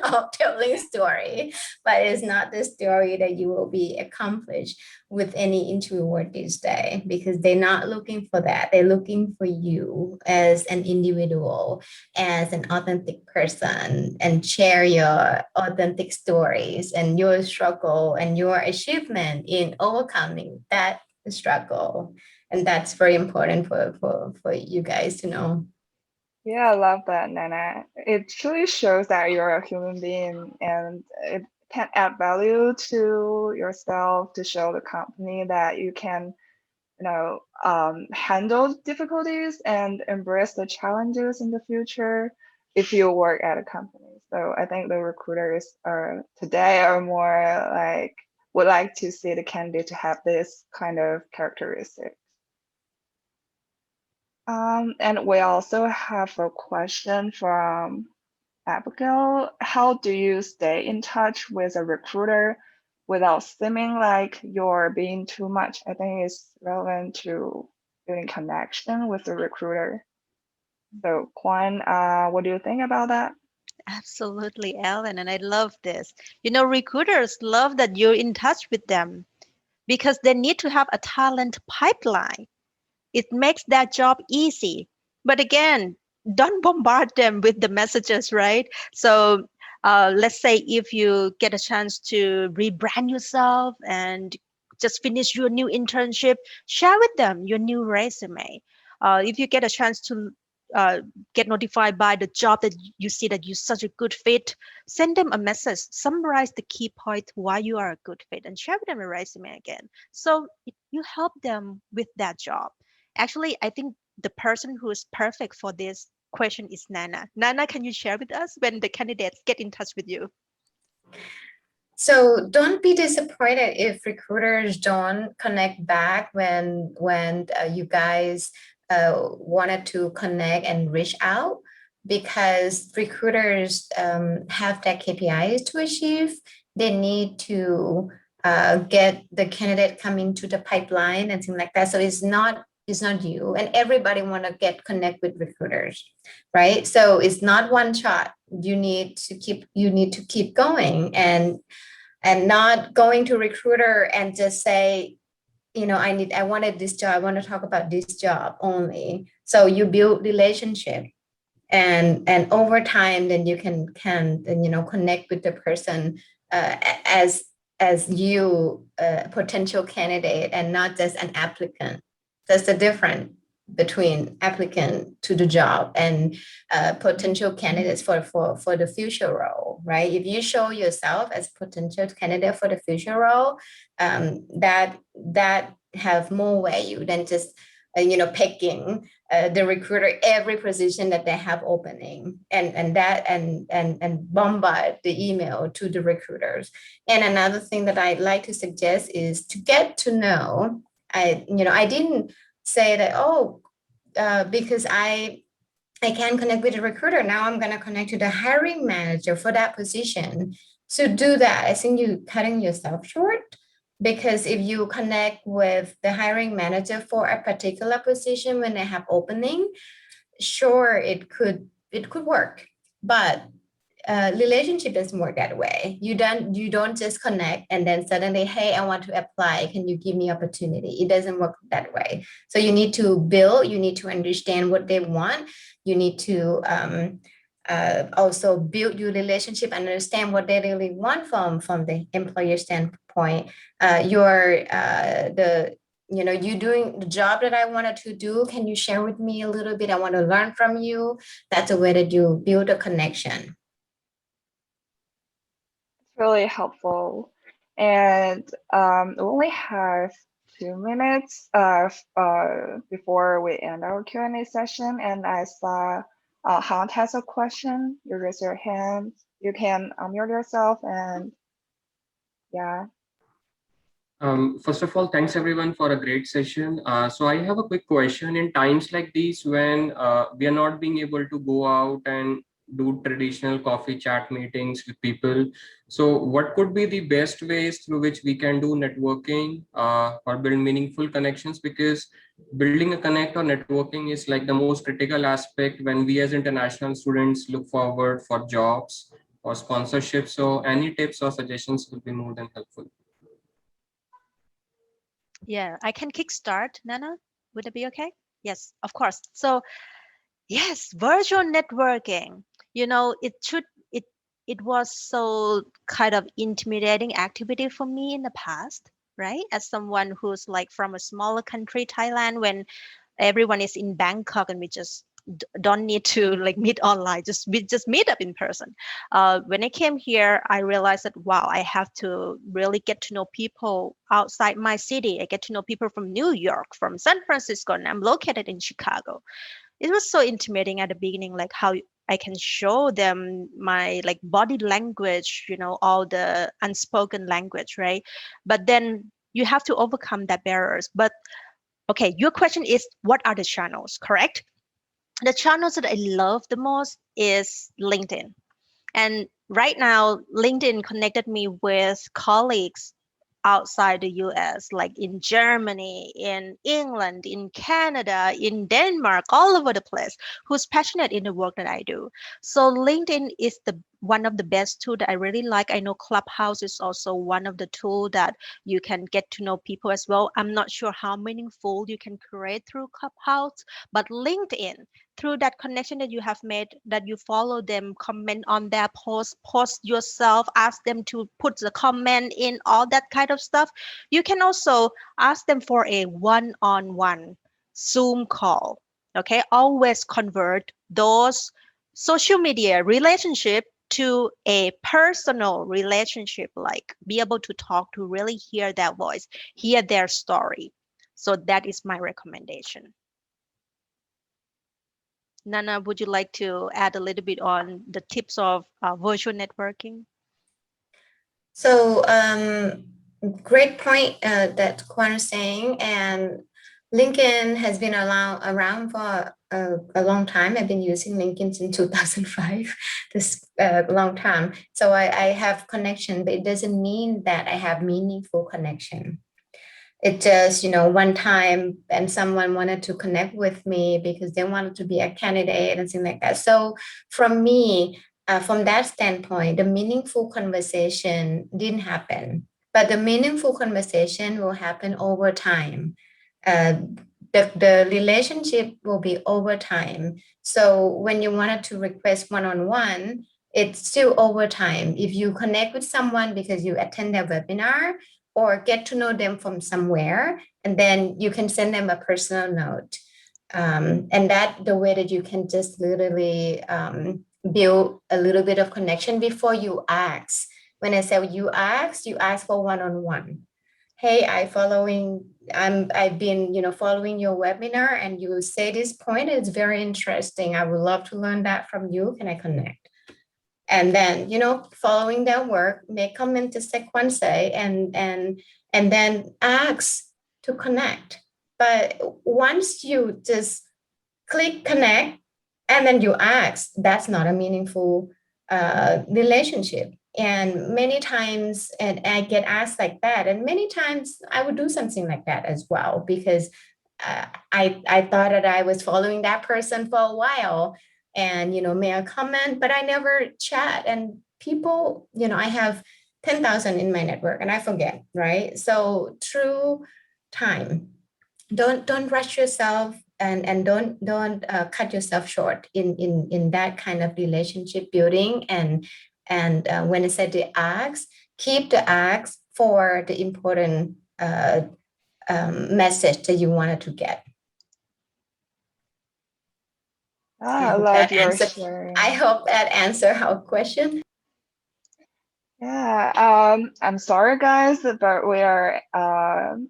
of telling story, but it's not the story that you will be accomplished with any introvert these days, because they're not looking for that. They're looking for you as an individual, as an authentic person, and share your authentic stories and your struggle and your achievement in overcoming that struggle. And that's very important for you guys to know. Yeah, I love that, Nana. It truly shows that you're a human being, and it can add value to yourself to show the company that you can, handle difficulties and embrace the challenges in the future if you work at a company. So I think the recruiters today are more like would like to see the candidate to have this kind of characteristic. And we also have a question from Abigail. How do you stay in touch with a recruiter without seeming like you're being too much? I think it's relevant to building connection with the recruiter. So Kwan, what do you think about that? Absolutely, Ellen. And I love this. Recruiters love that you're in touch with them because they need to have a talent pipeline. It makes that job easy. But again, don't bombard them with the messages, right? So let's say if you get a chance to rebrand yourself and just finish your new internship, share with them your new resume. If you get a chance to get notified by the job that you see that you're such a good fit, send them a message, summarize the key points why you are a good fit, and share with them a resume again. So you help them with that job. Actually, I think the person who is perfect for this question is Nana. Nana, can you share with us when the candidates get in touch with you? So don't be disappointed if recruiters don't connect back when you guys wanted to connect and reach out, because recruiters have their KPIs to achieve, they need to get the candidate coming to the pipeline and things like that. So it's not you, and everybody want to get connect with recruiters, right? So it's not one shot. You need to keep going and not going to recruiter and just say, I wanted this job, I want to talk about this job only. So you build relationship, and over time then you can connect with the person as you potential candidate and not just an applicant. That's the difference between applicant to the job and potential candidates for the future role, right? If you show yourself as potential candidate for the future role, that have more value than just picking the recruiter every position that they have opening and bombard the email to the recruiters. And another thing that I'd like to suggest is to get to know. I didn't say that, because I can connect with a recruiter, now I'm going to connect to the hiring manager for that position. So do that. I think you're cutting yourself short, because if you connect with the hiring manager for a particular position when they have opening, sure, it could work, but relationship doesn't work that way. You don't just connect and then suddenly, hey, I want to apply, can you give me opportunity? It doesn't work that way. So you need to build, you need to understand what they want, you need to also build your relationship and understand what they really want from the employer standpoint. You doing the job that I wanted to do, can you share with me a little bit? I want to learn from you. That's a way that you build a connection. Really helpful. And we only have 2 minutes before we end our Q&A session. And I saw Hans has a question. You raise your hand. You can unmute yourself and yeah. First of all, thanks everyone for a great session. So I have a quick question. In times like these, when we are not being able to go out and do traditional coffee chat meetings with people, so what could be the best ways through which we can do networking or build meaningful connections? Because building a connect or networking is like the most critical aspect when we as international students look forward for jobs or sponsorship. So any tips or suggestions will be more than helpful. Yeah, I can kickstart, Nana. Would it be okay? Yes, of course. So, yes, virtual networking. It was so kind of intimidating activity for me in the past, right? As someone who's like from a smaller country, Thailand, when everyone is in Bangkok and we just don't need to like meet online, we just meet up in person. When I came here, I realized that wow, I have to really get to know people outside my city. I get to know people from New York, from San Francisco, and I'm located in Chicago. It was so intimidating at the beginning, like how I can show them my like body language, all the unspoken language, right? But then you have to overcome that barriers. But okay, your question is what are the channels, correct? The channels that I love the most is LinkedIn. And right now, LinkedIn connected me with colleagues outside the US, like in Germany, in England, in Canada, in Denmark, all over the place, who's passionate in the work that I do. So LinkedIn is the one of the best tool that I really like. I know Clubhouse is also one of the tool that you can get to know people as well. I'm not sure how meaningful you can create through Clubhouse, but LinkedIn, through that connection that you have made, that you follow them, comment on their post yourself, ask them to put the comment in, all that kind of stuff. You can also ask them for a one-on-one Zoom call. Okay, always convert those social media relationship to a personal relationship, like be able to talk, to really hear their voice, hear their story. So that is my recommendation. Nana, would you like to add a little bit on the tips of virtual networking? So great point that Kwan is saying, and LinkedIn has been around for a long time. I've been using LinkedIn since 2005, this long time. So I have connection, but it doesn't mean that I have meaningful connection. It just, one time and someone wanted to connect with me because they wanted to be a candidate and things like that. So from me, from that standpoint, the meaningful conversation didn't happen, but the meaningful conversation will happen over time. The relationship will be over time. So when you wanted to request one-on-one, it's still over time. If you connect with someone because you attend their webinar, or get to know them from somewhere, and then you can send them a personal note. And that the way that you can just literally build a little bit of connection before you ask. When I say you ask for one-on-one. Hey, I've been, following your webinar, and you say this point is very interesting. I would love to learn that from you. Can I connect? And then, following their work, make comment to sequence and then ask to connect. But once you just click connect and then you ask, that's not a meaningful relationship. And many times, and I get asked like that, and many times I would do something like that as well, because I thought that I was following that person for a while, and may I comment, but I never chat. And people, I have 10,000 in my network and I forget, right? So through time, don't rush yourself, and don't cut yourself short in that kind of relationship building. And when I said the acts, keep the acts for the important message that you wanted to get. I love your answer, sharing. I hope that answer our question. Yeah, I'm sorry guys, but we are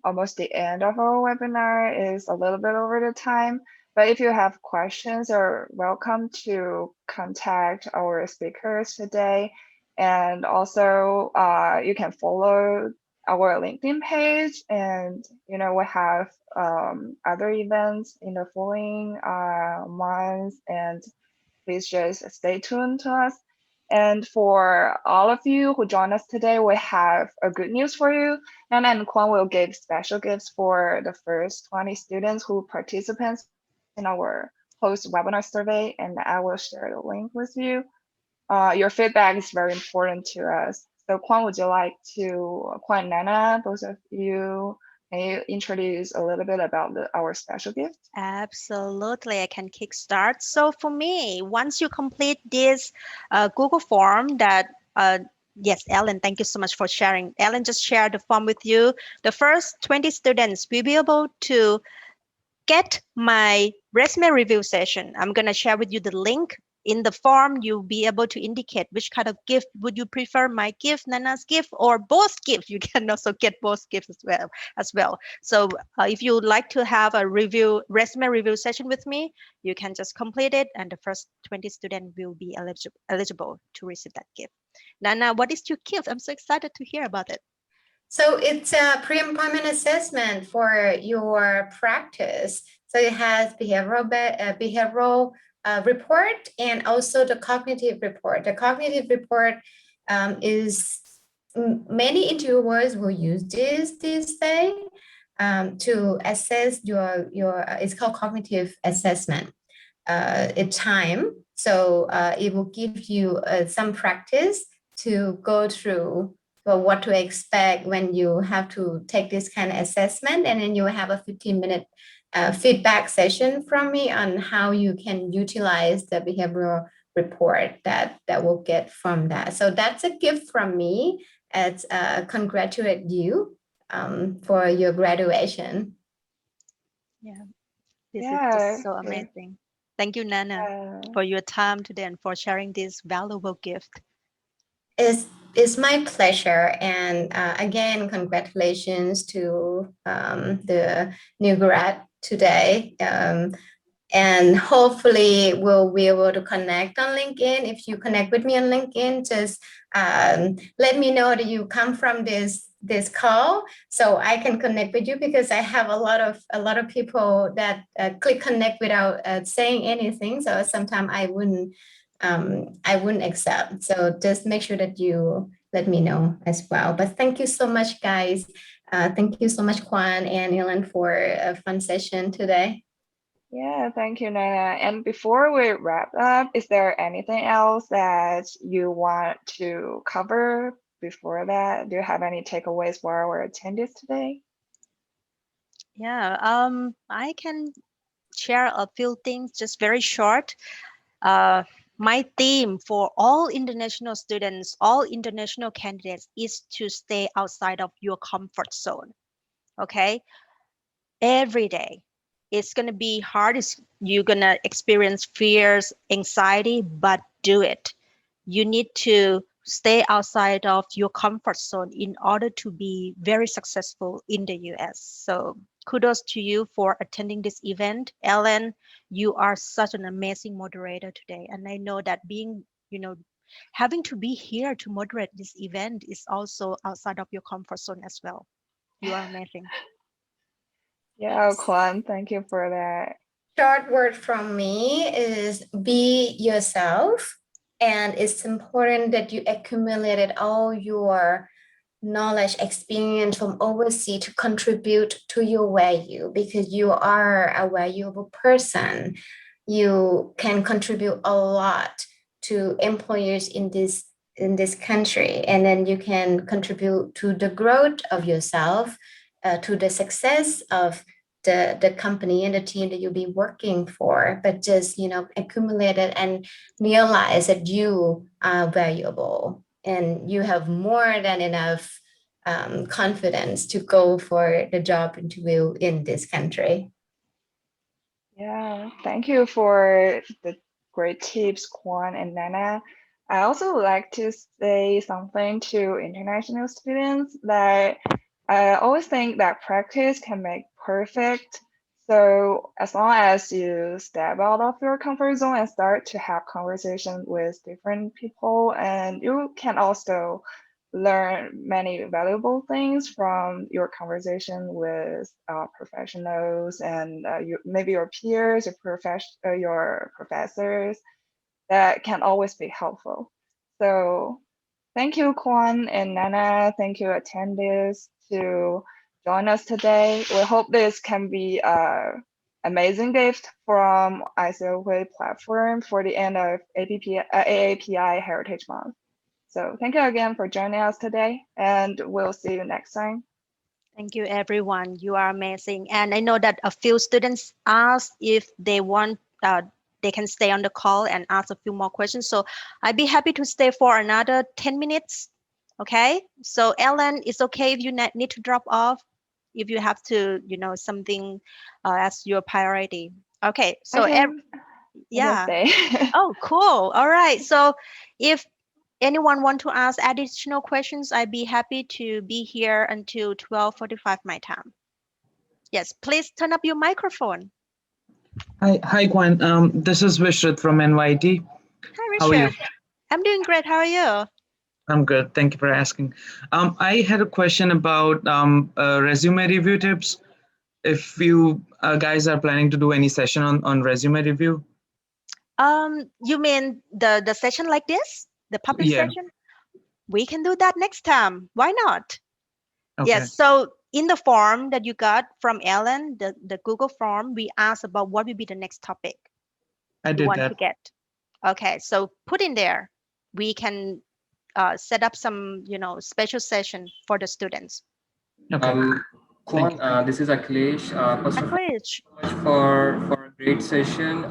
almost the end of our webinar. Is a little bit over the time. But if you have questions, you're welcome to contact our speakers today. And also, you can follow our LinkedIn page, and we have other events in the following months, and please just stay tuned to us. And for all of you who joined us today, we have a good news for you. Nana and Kwon will give special gifts for the first 20 students who participants in our post-webinar survey, and I will share the link with you. Your feedback is very important to us. So Kwon, would you like to, Kwon and Nana, both of you, can you introduce a little bit about our special gift? Absolutely, I can kickstart. So for me, once you complete this Google form that, yes, Ellen, thank you so much for sharing. Ellen just shared the form with you. The first 20 students will be able to get my resume review session. I'm going to share with you the link. In the form, you'll be able to indicate which kind of gift would you prefer, my gift, Nana's gift, or both gifts. You can also get both gifts as well. So if you would like to have a resume review session with me, you can just complete it, and the first 20 students will be eligible to receive that gift. Nana, what is your gift? I'm so excited to hear about it. So it's a pre-employment assessment for your practice. So it has behavioral report, and also the cognitive report. The cognitive report is, many interviewers will use this day to assess your it's called cognitive assessment. It's time, so it will give you some practice to go through what to expect when you have to take this kind of assessment, and then you have a 15-minute feedback session from me on how you can utilize the behavioral report that we'll get from that. So that's a gift from me. It's congratulate you for your graduation. Yeah, this is Yeah, just so amazing. Thank you, Nana, for your time today and for sharing this valuable gift. It's my pleasure. And again, congratulations to the new grad today. and hopefully we'll be able to connect on LinkedIn. If you connect with me on LinkedIn, just let me know that you come from this call, so I can connect with you, because I have a lot of people that click connect without saying anything. So sometimes I wouldn't accept. So just make sure that you let me know as well. But thank you so much, guys. Thank you so much, Kwan and Ellen, for a fun session today. Yeah, thank you, Nana. And before we wrap up, is there anything else that you want to cover before that? Do you have any takeaways for our attendees today? Yeah, I can share a few things, just very short. Uh, my theme for all international students, all international candidates, is to stay outside of your comfort zone. Okay, every day. It's going to be hard. You're going to experience fears, anxiety, but do it. You need to stay outside of your comfort zone in order to be very successful in the US. So kudos to you for attending this event. Ellen, you are such an amazing moderator today. And I know that having to be here to moderate this event is also outside of your comfort zone as well. You are amazing. Yeah, Kwan, thank you for that. Short word from me is be yourself. And it's important that you accumulated all your knowledge, experience from overseas to contribute to your value, because you are a valuable person. You can contribute a lot to employers in this country, and then you can contribute to the growth of yourself, to the success of the company and the team that you'll be working for. But just accumulate it and realize that you are valuable and you have more than enough confidence to go for the job interview in this country. Yeah, thank you for the great tips, Kwan and Nana. I also would like to say something to international students that I always think that practice can make perfect. So as long as you step out of your comfort zone and start to have conversation with different people, and you can also learn many valuable things from your conversation with professionals and maybe your peers, your professors, that can always be helpful. So thank you, Kwan and Nana. Thank you, attendees, to join us today. We hope this can be an amazing gift from ICOA platform for the end of AAPI Heritage Month. So thank you again for joining us today, and we'll see you next time. Thank you, everyone. You are amazing. And I know that a few students asked if they want, they can stay on the call and ask a few more questions. So I'd be happy to stay for another 10 minutes. Okay. So Ellen, it's okay if you need to drop off, if you have to, something as your priority. Okay. So, I can yeah. stay. Oh, cool. All right. So if anyone want to ask additional questions, I'd be happy to be here until 12:45 my time. Yes, please turn up your microphone. Hi, Kwan. This is Vishrit from NYT. Hi, How are you? Richard. I'm doing great. How are you? I'm good. Thank you for asking. I had a question about resume review tips. If you guys are planning to do any session on resume review. You mean the session like this, the public Yeah. session? We can do that next time. Why not? Okay. Yes. So in the form that you got from Ellen, the Google form, we asked about what will be the next topic I you did want that. to get. Okay. So put in there. We can set up some, special session for the students. Okay. Kwan, this is Akhilesh. First of all, Akhilesh. much for a great session.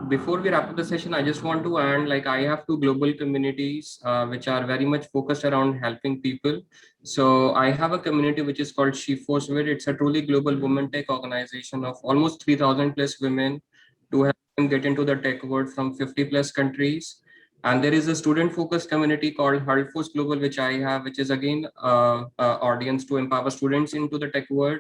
Before we wrap up the session, I just want to add, like, I have two global communities which are very much focused around helping people. So I have a community which is called She Force Wit. It's a truly global women tech organization of almost 3,000 plus women to help them get into the tech world from 50 plus countries. And there is a student-focused community called Force Global, which I have, which is again audience to empower students into the tech world.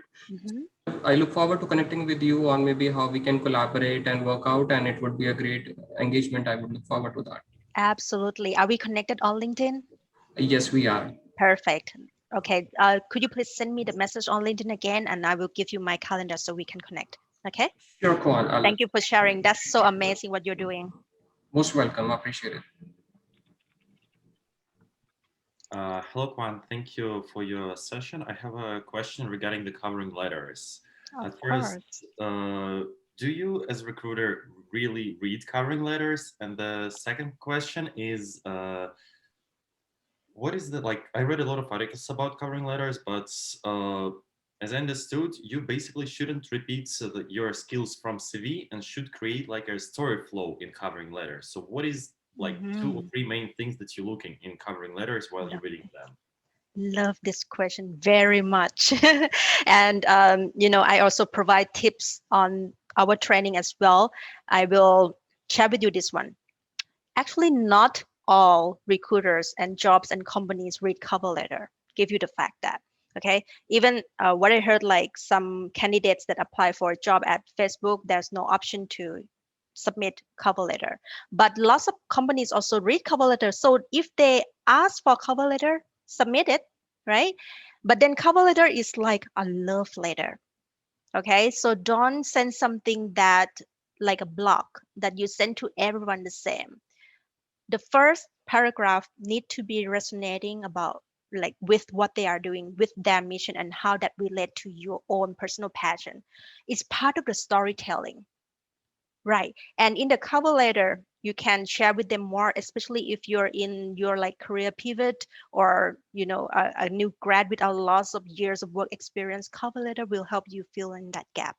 I look forward to connecting with you on maybe how we can collaborate and work out, and it would be a great engagement. I would look forward to that. Absolutely. Are we connected on LinkedIn? Yes, we are. Perfect. Okay. Could you please send me the message on LinkedIn again, and I will give you my calendar so we can connect. Okay. Sure, Kwan. Thank you for sharing. That's so amazing what you're doing. Most welcome. Appreciate it. Hello, Kwan. Thank you for your session. I have a question regarding the covering letters. Of First, course. do you as a recruiter really read covering letters? And the second question is, what is the, like, I read a lot of articles about covering letters, but as I understood, you basically shouldn't repeat your skills from CV and should create like a story flow in covering letters. So what is like 2 or 3 main things that you're looking in covering letters while you're reading them? Love this question very much. And, I also provide tips on our training as well. I will share with you this one. Actually, not all recruiters and jobs and companies read cover letter. Give you the fact that, okay? Even what I heard, like some candidates that apply for a job at Facebook, there's no option to submit cover letter. But lots of companies also read cover letter. So if they ask for cover letter, submit it, right? But then cover letter is like a love letter. Okay, so don't send something that like a blog that you send to everyone the same. The first paragraph need to be resonating about like with what they are doing, with their mission, and how that relate to your own personal passion. It's part of the storytelling. Right. And in the cover letter, you can share with them more, especially if you're in your like career pivot or, a new grad without lots of years of work experience. Cover letter will help you fill in that gap.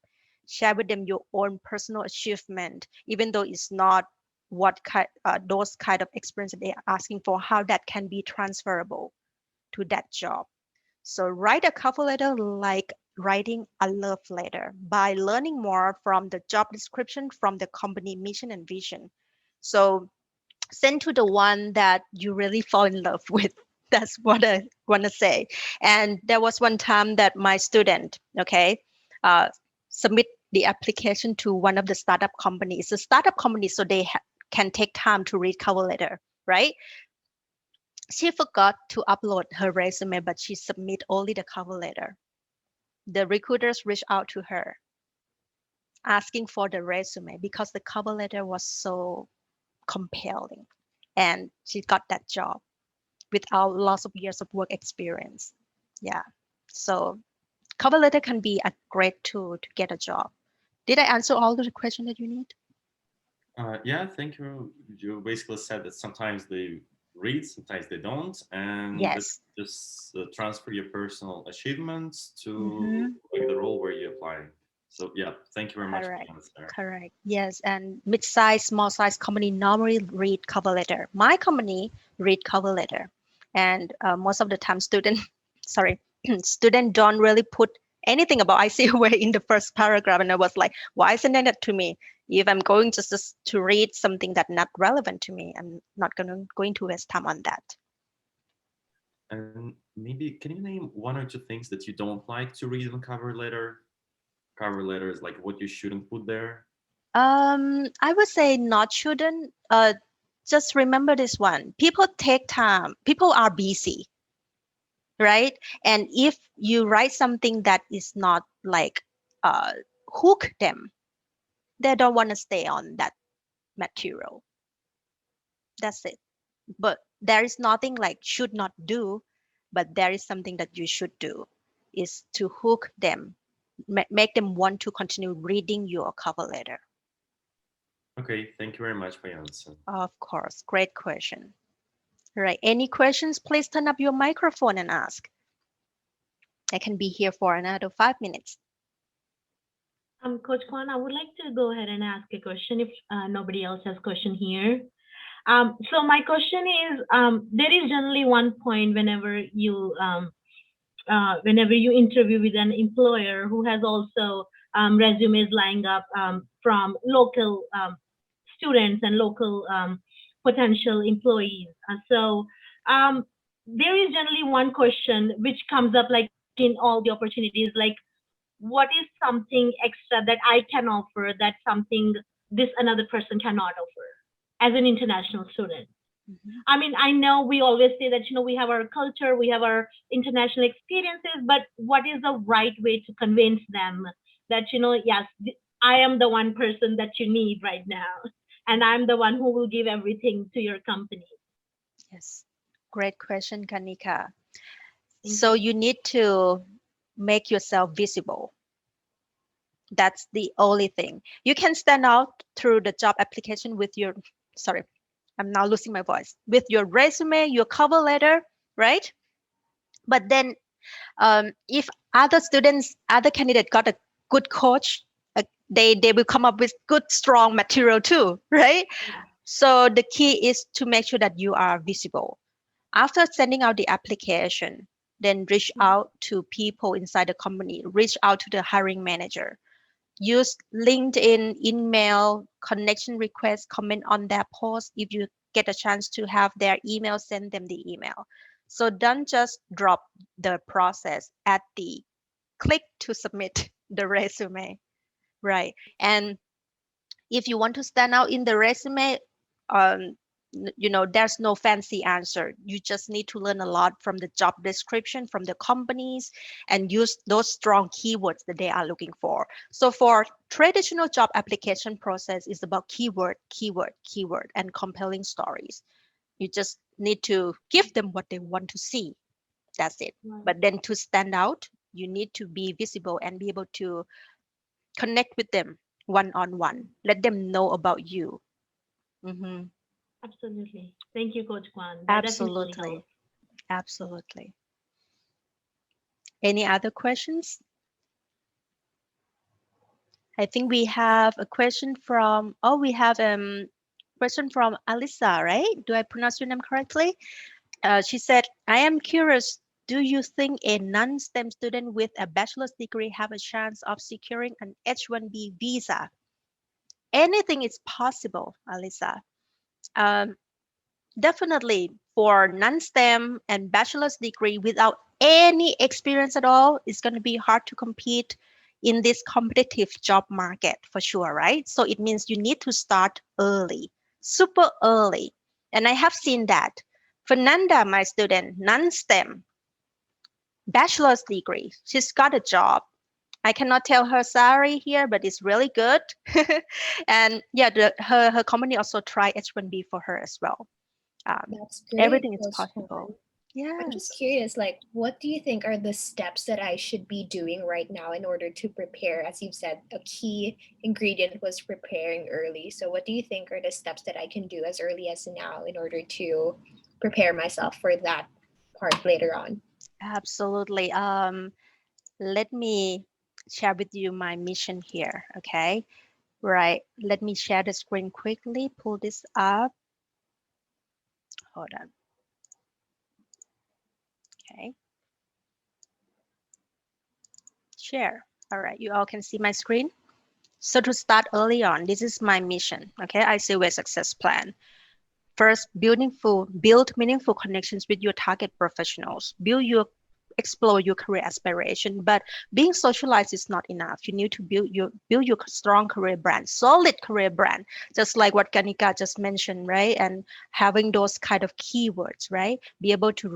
Share with them your own personal achievement, even though it's not those kind of experience that they are asking for, how that can be transferable to that job. So write a cover letter like writing a love letter by learning more from the job description, from the company mission and vision. So send to the one that you really fall in love with. That's what I want to say. And there was one time that my student, okay, submit the application to one of the startup companies. It's a startup company, so they can take time to read cover letter, right? She forgot to upload her resume, but she submit only the cover letter. The recruiters reached out to her asking for the resume because the cover letter was so compelling, and she got that job without lots of years of work experience. Yeah. So cover letter can be a great tool to get a job. Did I answer all the questions that you need? Yeah, thank you. You basically said that sometimes they read, sometimes they don't, and Yes. just transfer your personal achievements to like the role where you apply. So yeah, thank you very much for the answer. Correct. Yes, and mid-size, small-size company normally read cover letter. My company read cover letter, and most of the time, student don't really put anything about ICOA in the first paragraph, and I was like, why sending that to me? If I'm going just to read something that's not relevant to me, I'm not going to waste time on that. And maybe can you name 1 or 2 things that you don't like to read in a cover letter? Cover letters, like what you shouldn't put there? I would say not shouldn't. Just remember this one. People take time. People are busy, right? And if you write something that is not like hook them, they don't want to stay on that material. That's it. But there is nothing like should not do, but there is something that you should do is to hook them, make them want to continue reading your cover letter. Okay, thank you very much for your answer. Of course, great question. Right, any questions, please turn up your microphone and ask. I can be here for another 5 minutes. Coach Kwan, I would like to go ahead and ask a question if nobody else has a question here. So my question is, there is generally one point whenever you interview with an employer who has also resumes lying up from local students and local potential employees. So there is generally one question which comes up like in all the opportunities, like what is something extra that I can offer that something this another person cannot offer as an international student? I mean, I know we always say that, we have our culture, we have our international experiences, but what is the right way to convince them that, yes, I am the one person that you need right now, and I'm the one who will give everything to your company? Yes, great question, Kanika. Thank So you need to make yourself visible. That's the only thing. You can stand out through the job application with your, sorry, I'm now losing my voice, with your resume, your cover letter, right? But then if other students, other candidates got a good coach, they will come up with good, strong material too, right? So the key is to make sure that you are visible. After sending out the application, then reach out to people inside the company, reach out to the hiring manager. Use LinkedIn, email, connection requests, comment on their post. If you get a chance to have their email, send them the email. So don't just drop the process at the click to submit the resume, right? And if you want to stand out in the resume, um, there's no fancy answer. You just need to learn a lot from the job description, from the companies, and use those strong keywords that they are looking for. So for traditional job application process is about keyword, keyword, keyword, and compelling stories. You just need to give them what they want to see. That's it. But then to stand out, you need to be visible and be able to connect with them one-on-one. Let them know about you. Mm-hmm. Absolutely. Thank you, Coach Kwan. That definitely Absolutely. helps. Absolutely. Any other questions? I think we have a question from, we have a question from Alisa, right? Do I pronounce your name correctly? She said, I am curious, do you think a non-STEM student with a bachelor's degree have a chance of securing an H-1B visa? Anything is possible, Alisa. Um, Definitely for non-STEM and bachelor's degree without any experience at all, it's going to be hard to compete in this competitive job market for sure, right? So it means you need to start early, super early. And I have seen that. Fernanda, my student, non-STEM, bachelor's degree, she's got a job. I cannot tell her salary here, but it's really good. And yeah, her company also try H1B for her as well. That's great. Everything is Coach possible. Kwan. Yeah. I'm just curious, like, what do you think are the steps that I should be doing right now in order to prepare? As you've said, a key ingredient was preparing early. So what do you think are the steps that I can do as early as now in order to prepare myself for that part later on? Absolutely. Let me share with you my mission here. Okay. Right. Let me share the screen quickly. Pull this up. Hold on. Okay. Share. All right. You all can see my screen. So to start early on, this is my mission. Okay. ICWay success plan. First, build meaningful connections with your target professionals. Explore your career aspiration, but being socialized is not enough. You need to build your strong career brand, solid career brand, just like what Kanika just mentioned, right? And having those kind of keywords, right? Be able to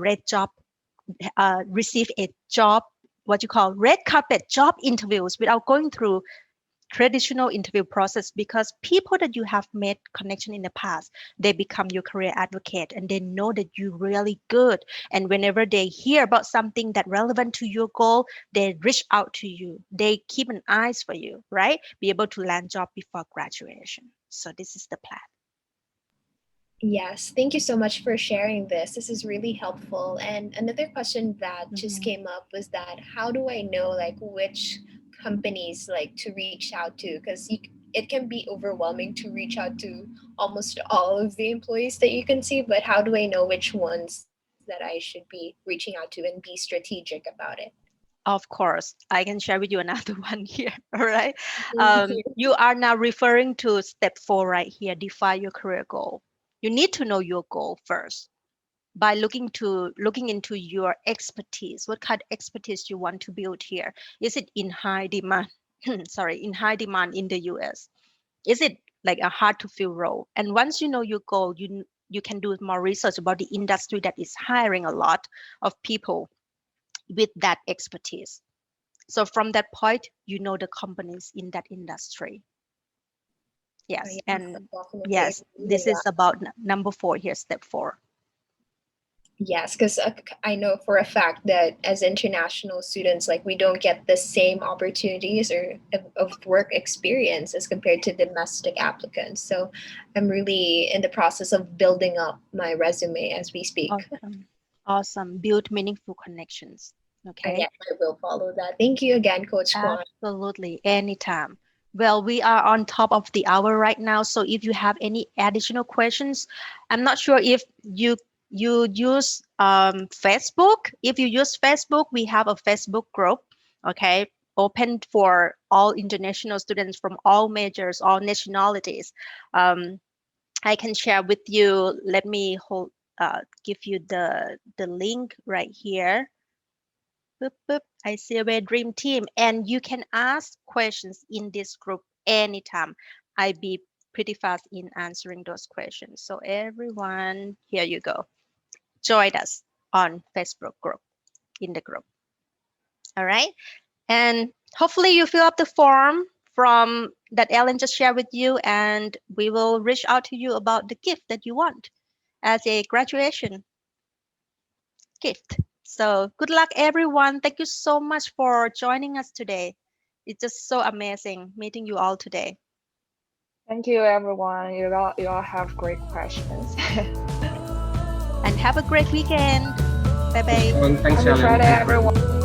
receive a job, what you call red carpet job interviews without going through traditional interview process, because people that you have made connection in the past, they become your career advocate and they know that you're really good, and whenever they hear about something that relevant to your goal, they reach out to you, they keep an eyes for you, right? Be able to land job before graduation. So this is the plan. Yes, thank you so much for sharing this. This is really helpful. And another question that just came up was that how do I know like which companies like to reach out to? Because it can be overwhelming to reach out to almost all of the employees that you can see, but how do I know which ones that I should be reaching out to and be strategic about it? Of course, I can share with you another one here. All right. Thank you. You are now referring to step 4 right here, define your career goal. You need to know your goal first by looking into your expertise. What kind of expertise you want to build here? Is it in high demand? Sorry, in high demand in the US? Is it like a hard to fill role? And once you know your goal, you can do more research about the industry that is hiring a lot of people with that expertise. So from that point, you know the companies in that industry. Yes, yeah, and definitely yes, agree this with is about number 4 here, step 4. Yes, because I know for a fact that as international students, like we don't get the same opportunities or of work experience as compared to domestic applicants. So I'm really in the process of building up my resume as we speak. Awesome. Build meaningful connections. Okay. Yes, I will follow that. Thank you again, Coach Kwan. Absolutely. Anytime. Well, we are on top of the hour right now. So if you have any additional questions, I'm not sure if you use Facebook. If you use Facebook, we have a Facebook group, okay, open for all international students from all majors, all nationalities. I can share with you. Let me give you the link right here. Boop, boop. I see a dream team, and you can ask questions in this group anytime. I be pretty fast in answering those questions. So everyone, here you go. Join us on Facebook group, in the group. All right. And hopefully you fill up the form from that Ellen just shared with you, and we will reach out to you about the gift that you want as a graduation gift. So good luck, everyone. Thank you so much for joining us today. It's just so amazing meeting you all today. Thank you, everyone. You all have great questions. And have a great weekend. Bye-bye. Thanks, Happy Alan. Friday, everyone.